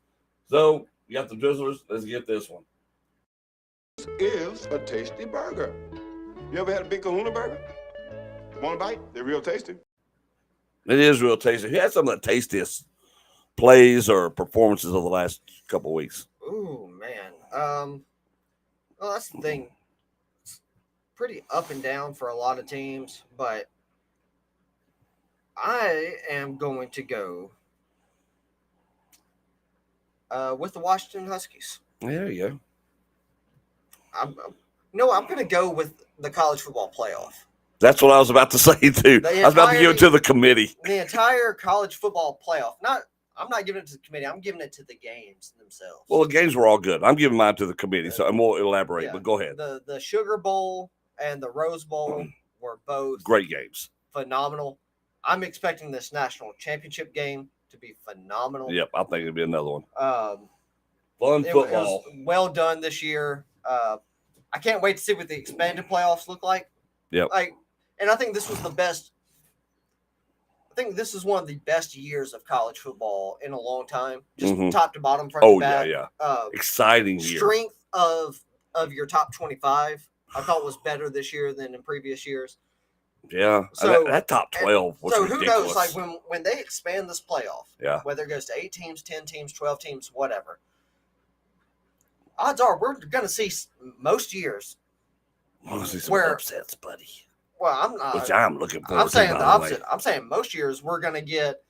So you got the drizzlers. Let's get this one. This is a tasty burger. You ever had a Big Kahuna burger? Want a bite? They're real tasty. It is real tasty. Who had some of the tastiest plays or performances of the last couple of weeks? Ooh, man. Well, that's the thing. It's pretty up and down for a lot of teams, but I am going to go with the Washington Huskies. There you go. I'm going to go with the college football playoff. That's what I was about to say, too. I was about to give it to the committee. The entire college football playoff. I'm not giving it to the committee. I'm giving it to the games themselves. Well, the games were all good. I'm giving mine to the committee, so I'm more elaborate, but go ahead. The Sugar Bowl and the Rose Bowl were both great games. Phenomenal. I'm expecting this national championship game to be phenomenal. Yep, I think it'll be another one. Fun football. It was well done this year. I can't wait to see what the expanded playoffs look like. Yep. And I think this was the best. I think this is one of the best years of college football in a long time, just top to bottom, front to back. Yeah. Exciting year. Strength of your top 25, I thought was better this year than in previous years. Yeah, so that top 12 was ridiculous. Who knows? Like when they expand this playoff, whether it goes to 8 teams, 10 teams, 12 teams, whatever. Odds are we're going to see most years. We'll see some upsets, buddy. Well, I'm not. Which I'm looking forward to. I'm saying the opposite. I'm saying most years we're going to get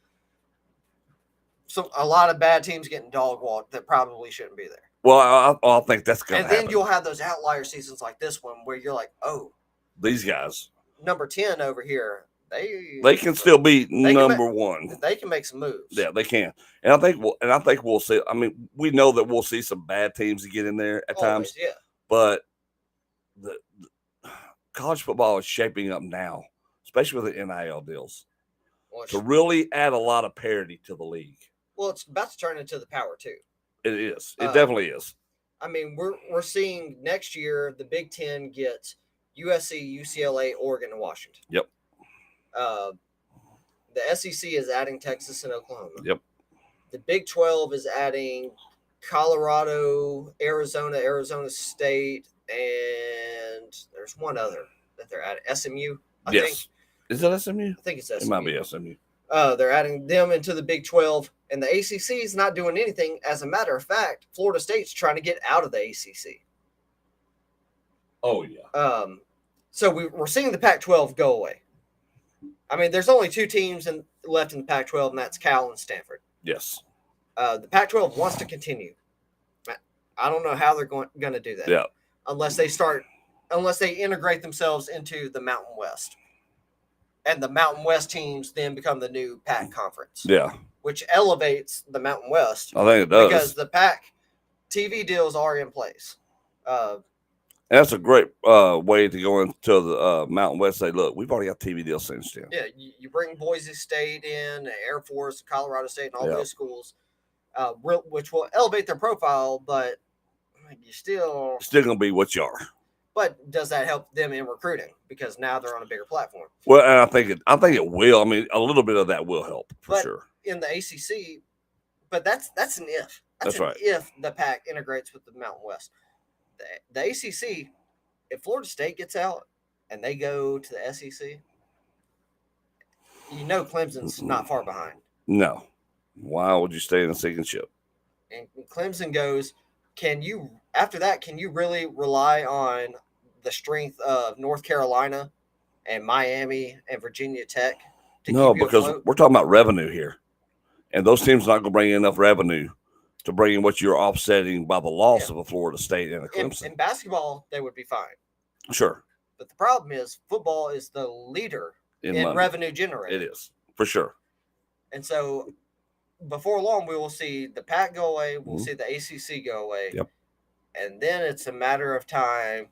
a lot of bad teams getting dog walked that probably shouldn't be there. Well, I think that's going to happen. And then you'll have those outlier seasons like this one where you're like, oh. These guys. Number 10 over here. They can still be number 1. They can make some moves. Yeah, they can. And I think we'll see. I mean, we know that we'll see some bad teams get in there at times. Yeah. But the college football is shaping up now, especially with the NIL deals, to really add a lot of parity to the league. Well, it's about to turn into the Power 2. It is. It definitely is. I mean, we're seeing next year the Big Ten gets USC, UCLA, Oregon, and Washington. Yep. The SEC is adding Texas and Oklahoma. Yep. The Big 12 is adding Colorado, Arizona, Arizona State, and there's one other that they're adding. SMU, I think. Is it SMU? I think it's SMU. It might be SMU. They're adding them into the Big 12, and the ACC is not doing anything. As a matter of fact, Florida State's trying to get out of the ACC. Oh, yeah. So we're seeing the Pac-12 go away. I mean, there's only two teams left in the Pac-12, and that's Cal and Stanford. Yes. The Pac-12 wants to continue. I don't know how they're going to do that. Yeah. Unless they integrate themselves into the Mountain West. And the Mountain West teams then become the new Pac conference. Yeah. Which elevates the Mountain West. I think it does. Because the Pac TV deals are in place. That's a great way to go into the Mountain West and say, look, we've already got TV deals cinched in. Yeah, you bring Boise State in, Air Force, Colorado State, and all those schools, which will elevate their profile, but you still going to be what you are. But does that help them in recruiting? Because now they're on a bigger platform. Well, and I think it will. I mean, a little bit of that will help for sure. In the ACC, but that's an if. That's right. If the Pac integrates with the Mountain West. The ACC, if Florida State gets out and they go to the SEC, Clemson's not far behind. No. Why would you stay in a sinking ship? And Clemson goes, after that, can you really rely on the strength of North Carolina and Miami and Virginia Tech? No, because we're talking about revenue here. And those teams are not going to bring in enough revenue to bring in what you're offsetting by the loss of a Florida State and a Clemson. In basketball, they would be fine. Sure. But the problem is football is the leader in revenue generated. It is, for sure. And so before long, we will see the Pac go away. We'll see the ACC go away. Yep. And then it's a matter of time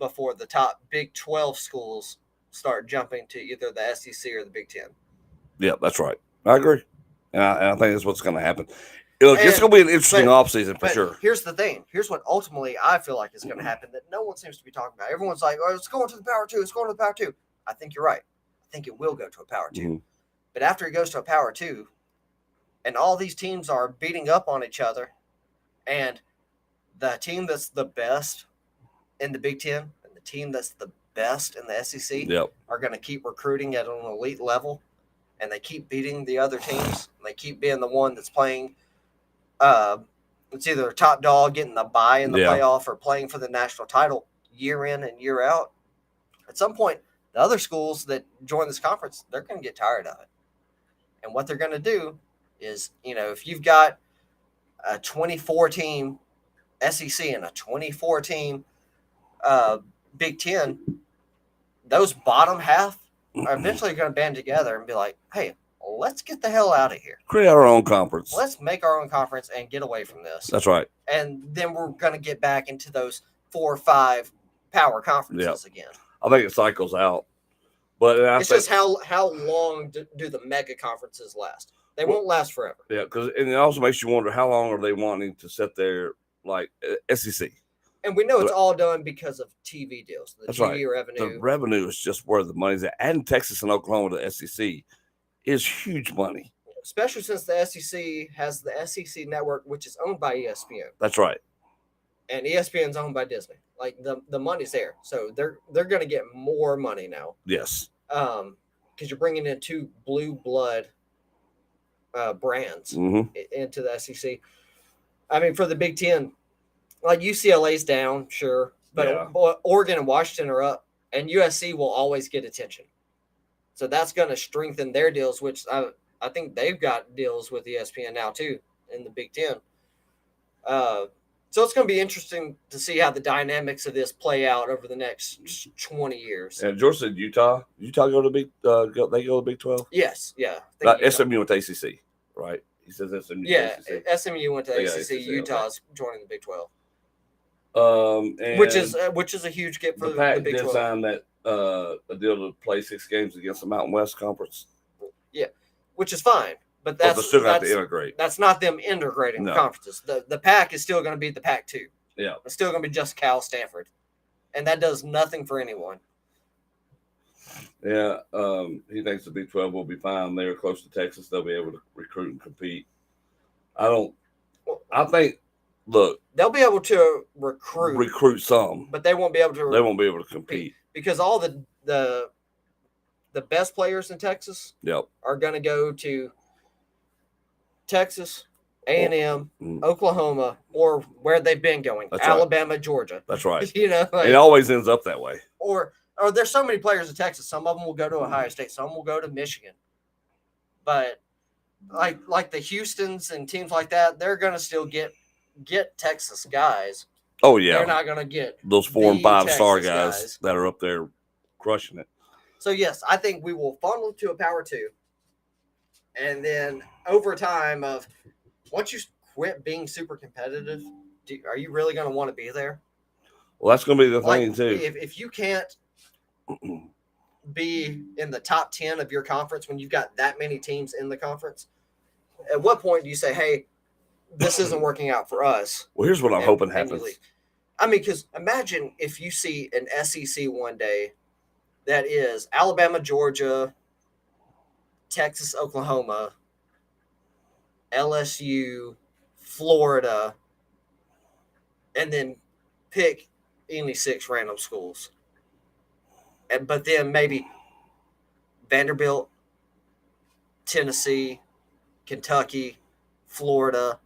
before the top Big 12 schools start jumping to either the SEC or the Big 10. Yeah, that's right. I agree. And I think that's what's going to happen. Look, it's going to be an interesting offseason for sure. Here's the thing. Here's what ultimately I feel like is going to happen that no one seems to be talking about. Everyone's like, oh, it's going to the Power 2. It's going to the Power 2. I think you're right. I think it will go to a Power 2. Mm-hmm. But after it goes to a Power 2, and all these teams are beating up on each other, and the team that's the best in the Big Ten and the team that's the best in the SEC are going to keep recruiting at an elite level, and they keep beating the other teams. And they keep being the one that's playing it's either a top dog getting the bye in the playoff or playing for the national title year in and year out. At some point, the other schools that join this conference, they're going to get tired of it. And what they're going to do is, if you've got a 24-team SEC and a 24-team Big Ten, those bottom half are eventually going to band together and be like, hey, let's get the hell out of here. Create our own conference. Let's make our own conference and get away from this. That's right. And then we're going to get back into those 4 or 5 power conferences again. I think it cycles out. But it's just how long do the mega conferences last? They won't last forever. Yeah, because it also makes you wonder how long are they wanting to sit there like SEC. And we know it's all done because of TV deals. The TV revenue. The revenue is just where the money's at. Adding Texas and Oklahoma to the SEC is huge money. Especially since the SEC has the SEC network, which is owned by ESPN. That's right. And ESPN's owned by Disney. Like the money's there. So they're going to get more money now. Yes. Because you're bringing in 2 blue blood brands into the SEC. I mean, for the Big Ten, like UCLA's down, sure. But Oregon and Washington are up. And USC will always get attention. So that's going to strengthen their deals, which I think they've got deals with ESPN now too in the Big Ten. So it's going to be interesting to see how the dynamics of this play out over the next 20 years. And George said Utah. Utah go to Big. They go to Big 12. Yes, yeah. SMU went to ACC, right? He says SMU. Yeah, SMU went to ACC. Utah's joining the Big 12. And which is a huge get for the Pac the Big did 12. sign that a deal to play 6 games against the Mountain West Conference. Yeah, which is fine, but But they still got to integrate. That's not them integrating the conferences. The Pac is still going to be the Pac-2. Yeah, it's still going to be just Cal, Stanford, and that does nothing for anyone. Yeah, he thinks the Big 12 will be fine. They're close to Texas. They'll be able to recruit and compete. I think. Look, they'll be able to recruit some, but they won't be able to. They won't be able to compete because all the best players in Texas are going to go to Texas, A&M, Oklahoma, or where they've been going, Alabama, right. Georgia. That's right. Like, it always ends up that way. Or there's so many players in Texas. Some of them will go to Ohio State. Some will go to Michigan. But like the Houstons and teams like that, they're going to still get Texas guys. Oh, yeah. They're not going to get those 4 and 5 Texas star guys that are up there crushing it. So, yes, I think we will funnel to a Power 2. And then over time once you quit being super competitive, are you really going to want to be there? Well, that's going to be the thing, too. If you can't be in the top 10 of your conference when you've got that many teams in the conference, at what point do you say, hey, this isn't working out for us? Well, here's what I'm hoping happens. I mean, because imagine if you see an SEC one day that is Alabama, Georgia, Texas, Oklahoma, LSU, Florida, and then pick any 6 random schools. But then maybe Vanderbilt, Tennessee, Kentucky, Florida,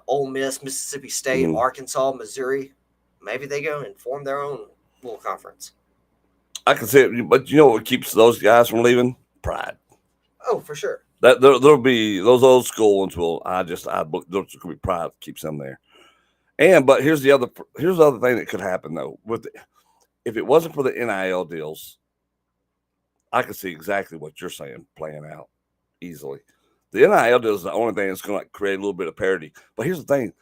Ole Miss, Mississippi State, Arkansas, Missouri. Maybe they go and form their own little conference. I can see it, but you know what keeps those guys from leaving? Pride. Oh, for sure. That there'll be those old school ones. There's going to be pride that keeps them there. But here's the other thing that could happen though. If it wasn't for the NIL deals, I could see exactly what you're saying playing out easily. The NIL deal is the only thing that's going to create a little bit of parity. But here's the thing: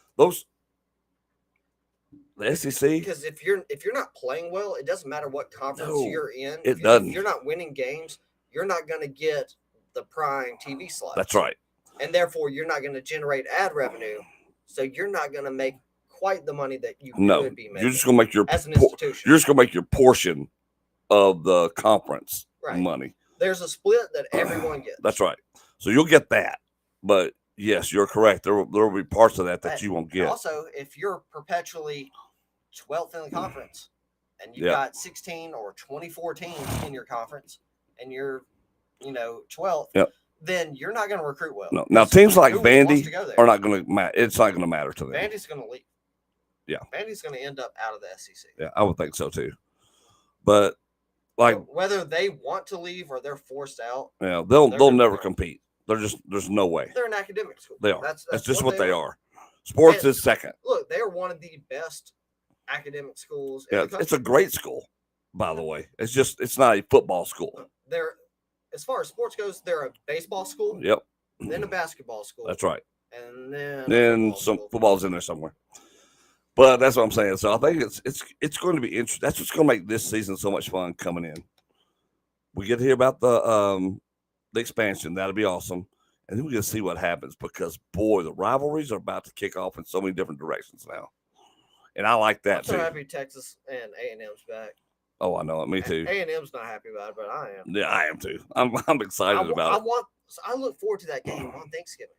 the SEC. Because if you're not playing well, it doesn't matter what conference you're in. It doesn't. If you're not winning games, you're not going to get the prime TV slots. That's right. And therefore, you're not going to generate ad revenue. So you're not going to make quite the money that you could be making. You're just going to make as an institution. You're just going to make your portion of the conference money. There's a split that everyone gets. That's right. So you'll get that. But yes, you're correct. There will be parts of that you won't get. Also, if you're perpetually 12th in the conference and you've got 16 or 24 teams in your conference and you're 12th, then you're not going to recruit well. No. Now, teams like Vandy are not going to matter. It's not going to matter to them. Vandy's going to leave. Yeah. Vandy's going to end up out of the SEC. Yeah, I would think so too. But whether they want to leave or they're forced out, they'll never compete. There's no way. They're an academic school. They are. That's just what they are. Sports is second. Look, they are one of the best academic schools in the country. It's a great school, by the way. It's not a football school. They're, as far as sports goes, they're a baseball school. Yep. Then a basketball school. That's right. And then some football's in there somewhere. But that's what I'm saying. So I think it's going to be interesting. That's what's going to make this season so much fun coming in. We get to hear about the expansion. That'll be awesome. And then we're going to see what happens because, boy, the rivalries are about to kick off in so many different directions now. And I like that, too. I'm so happy Texas and A&M's back. Oh, I know it. Me, too. A&M's not happy about it, but I am. Yeah, I am, too. I'm excited about it. I look forward to that game on Thanksgiving.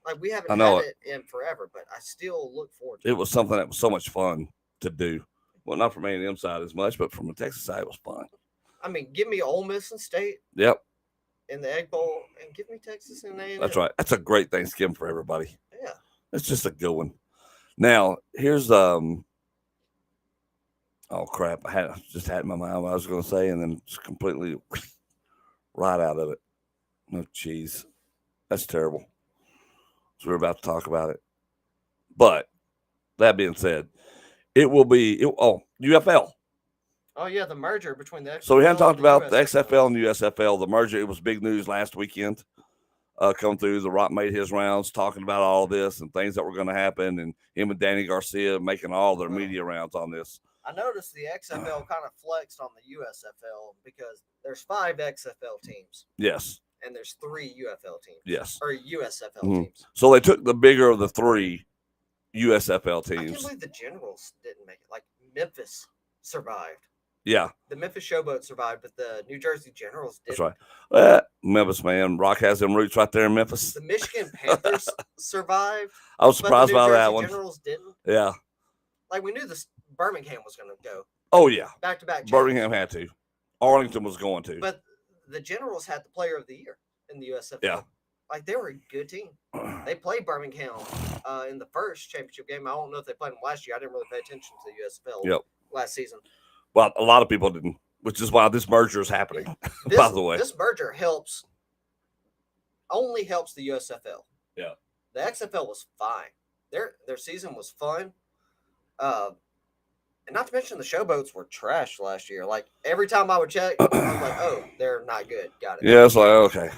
Like, we haven't had it in forever, but I still look forward to it. It was something that was so much fun to do. Well, not from A&M side as much, but from the Texas side, it was fun. I mean, give me Ole Miss and State. Yep. In the Egg Bowl, and give me Texas and A&M. That's right. That's a great Thanksgiving for everybody. Yeah. It's just a good one. Now, here's oh crap! I just had it in my mind what I was going to say, and then it's completely right out of it. No cheese. That's terrible. So we're about to talk about it. But that being said, it will be UFL. Oh yeah, the merger between the XFL. So we haven't talked about the XFL and the USFL. The merger, it was big news last weekend. come through. The Rock made his rounds talking about all this and things that were going to happen, and him and Danny Garcia making all their media rounds on this. I noticed the XFL kind of flexed on the USFL because there's 5 XFL teams. Yes. And there's 3 UFL teams. Yes. Or USFL teams. So they took the bigger of the 3 USFL I can't teams. believe the Generals didn't make it. Like, Memphis survived. Yeah. The Memphis Showboat survived, but the New Jersey Generals didn't. That's right. Memphis, man. Rock has them roots right there in Memphis. The Michigan Panthers survived. I was surprised by that one. The Generals didn't. Yeah. Like, we knew Birmingham was going to go. Oh, yeah. Back-to-back. Birmingham had to. Arlington was going to. But the Generals had the player of the year in the USFL. Yeah. Like, they were a good team. They played Birmingham in the first championship game. I don't know if they played them last year. I didn't really pay attention to the USFL last season. Well, a lot of people didn't, which is why this merger is happening, by the way. This merger only helps the USFL. Yeah. The XFL was fine. Their season was fun. And not to mention the Showboats were trash last year. Like, every time I would check, I was like, oh, they're not good. Got it. Yeah, it's like, okay.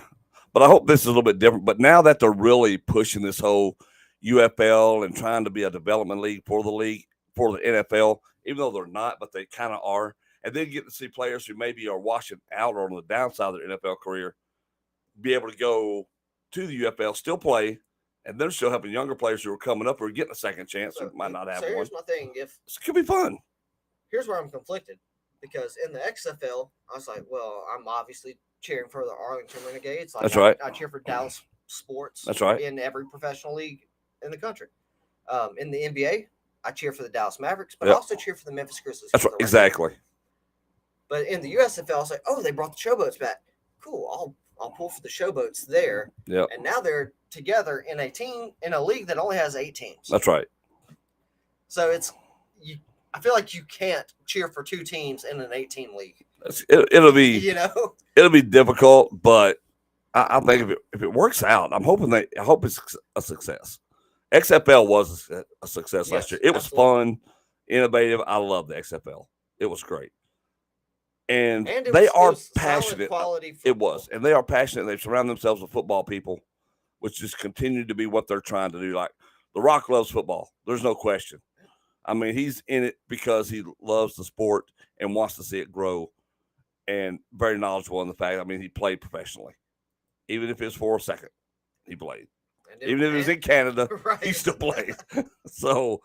But I hope this is a little bit different. But now that they're really pushing this whole UFL and trying to be a development league, for the NFL, even though they're not, but they kind of are. And then get to see players who maybe are washing out or on the downside of their NFL career be able to go to the UFL, still play, and they're still helping younger players who are coming up or getting a second chance who might not have one. Here's my thing. This could be fun. Here's where I'm conflicted. Because in the XFL, I was like, well, I'm obviously cheering for the Arlington Renegades. Like, That's right. I cheer for Dallas sports. That's right. In every professional league in the country. In the NBA, I cheer for the Dallas Mavericks, but Yep. I also cheer for the Memphis Grizzlies. That's right. Exactly. But in the USFL, I was like, oh, they brought the Showboats back. Cool. I'll pull for the Showboats there. Yeah. And now they're together in a league that only has 8 teams. That's right. So I feel like you can't cheer for 2 teams in an 8-team league. It'll be it'll be difficult, but I think if it works out, I hope it's a success. XFL was a success last year. It was fun, innovative. I love the XFL. It was great. And they are passionate. It was. And they are passionate. They surround themselves with football people, which just continue to be what they're trying to do. Like, The Rock loves football. There's no question. I mean, he's in it because he loves the sport and wants to see it grow, and very knowledgeable in the fact. I mean, he played professionally. Even if it was for a second, he played. Even if it was in Canada, he still played. So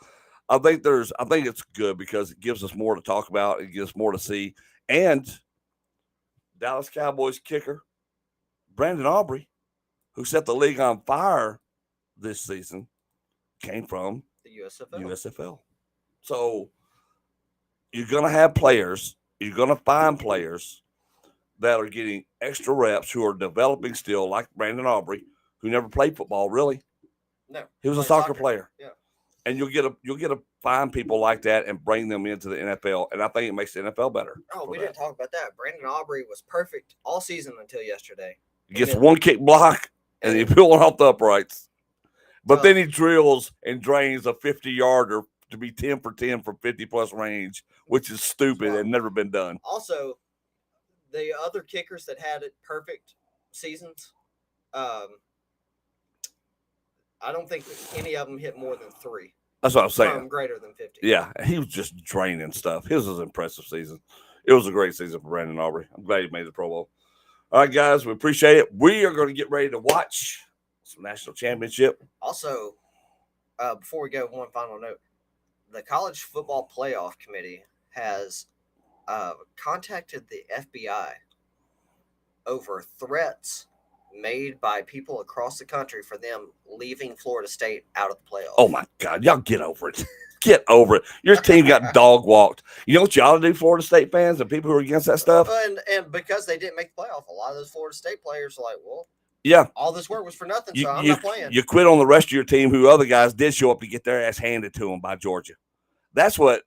I think it's good because it gives us more to talk about. It gives us more to see. And Dallas Cowboys kicker, Brandon Aubrey, who set the league on fire this season, came from the USFL. So you're going to have players, you're going to find players that are getting extra reps who are developing still, like Brandon Aubrey, who never played football, really. No. He was a soccer player. Yeah. And you'll get to find people like that and bring them into the NFL, and I think it makes the NFL better. Oh, we didn't talk about that. Brandon Aubrey was perfect all season until yesterday. He gets one kick block, and he's pulling off the uprights. But then he drills and drains a 50-yarder to be 10 for 10 from 50-plus range, which is stupid and never been done. Also, the other kickers that had it perfect seasons, I don't think any of them hit more than 3. That's what I'm saying. From greater than 50. Yeah, he was just draining stuff. His was an impressive season. It was a great season for Brandon Aubrey. I'm glad he made the Pro Bowl. All right, guys, we appreciate it. We are going to get ready to watch some national championship. Also, before we go, one final note. The College Football Playoff Committee has contacted the FBI over threats made by people across the country for them leaving Florida State out of the playoffs. Oh, my God. Y'all get over it. Get over it. Your team got dog walked. You know what y'all do, Florida State fans and people who are against that stuff? And because they didn't make the playoff, a lot of those Florida State players are like, well, yeah, all this work was for nothing, so I'm not playing. You quit on the rest of your team who other guys did show up to get their ass handed to them by Georgia. That's what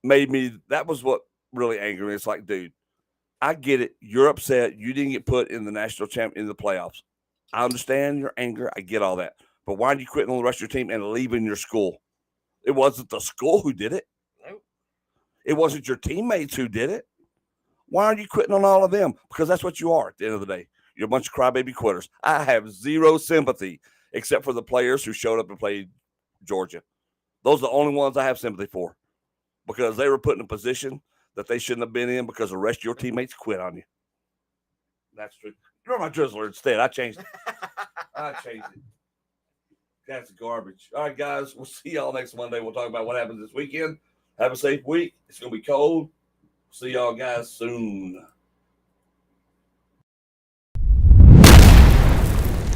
that was what really angered me. It's like, dude, I get it. You're upset. You didn't get put in the national champ in the playoffs. I understand your anger. I get all that. But why are you quitting on the rest of your team and leaving your school? It wasn't the school who did it. Nope. It wasn't your teammates who did it. Why aren't you quitting on all of them? Because that's what you are at the end of the day. You're a bunch of crybaby quitters. I have zero sympathy except for the players who showed up and played Georgia. Those are the only ones I have sympathy for because they were put in a position that they shouldn't have been in because the rest of your teammates quit on you. That's true. You're my drizzler instead. I changed it. That's garbage. All right, guys. We'll see y'all next Monday. We'll talk about what happens this weekend. Have a safe week. It's going to be cold. See y'all guys soon.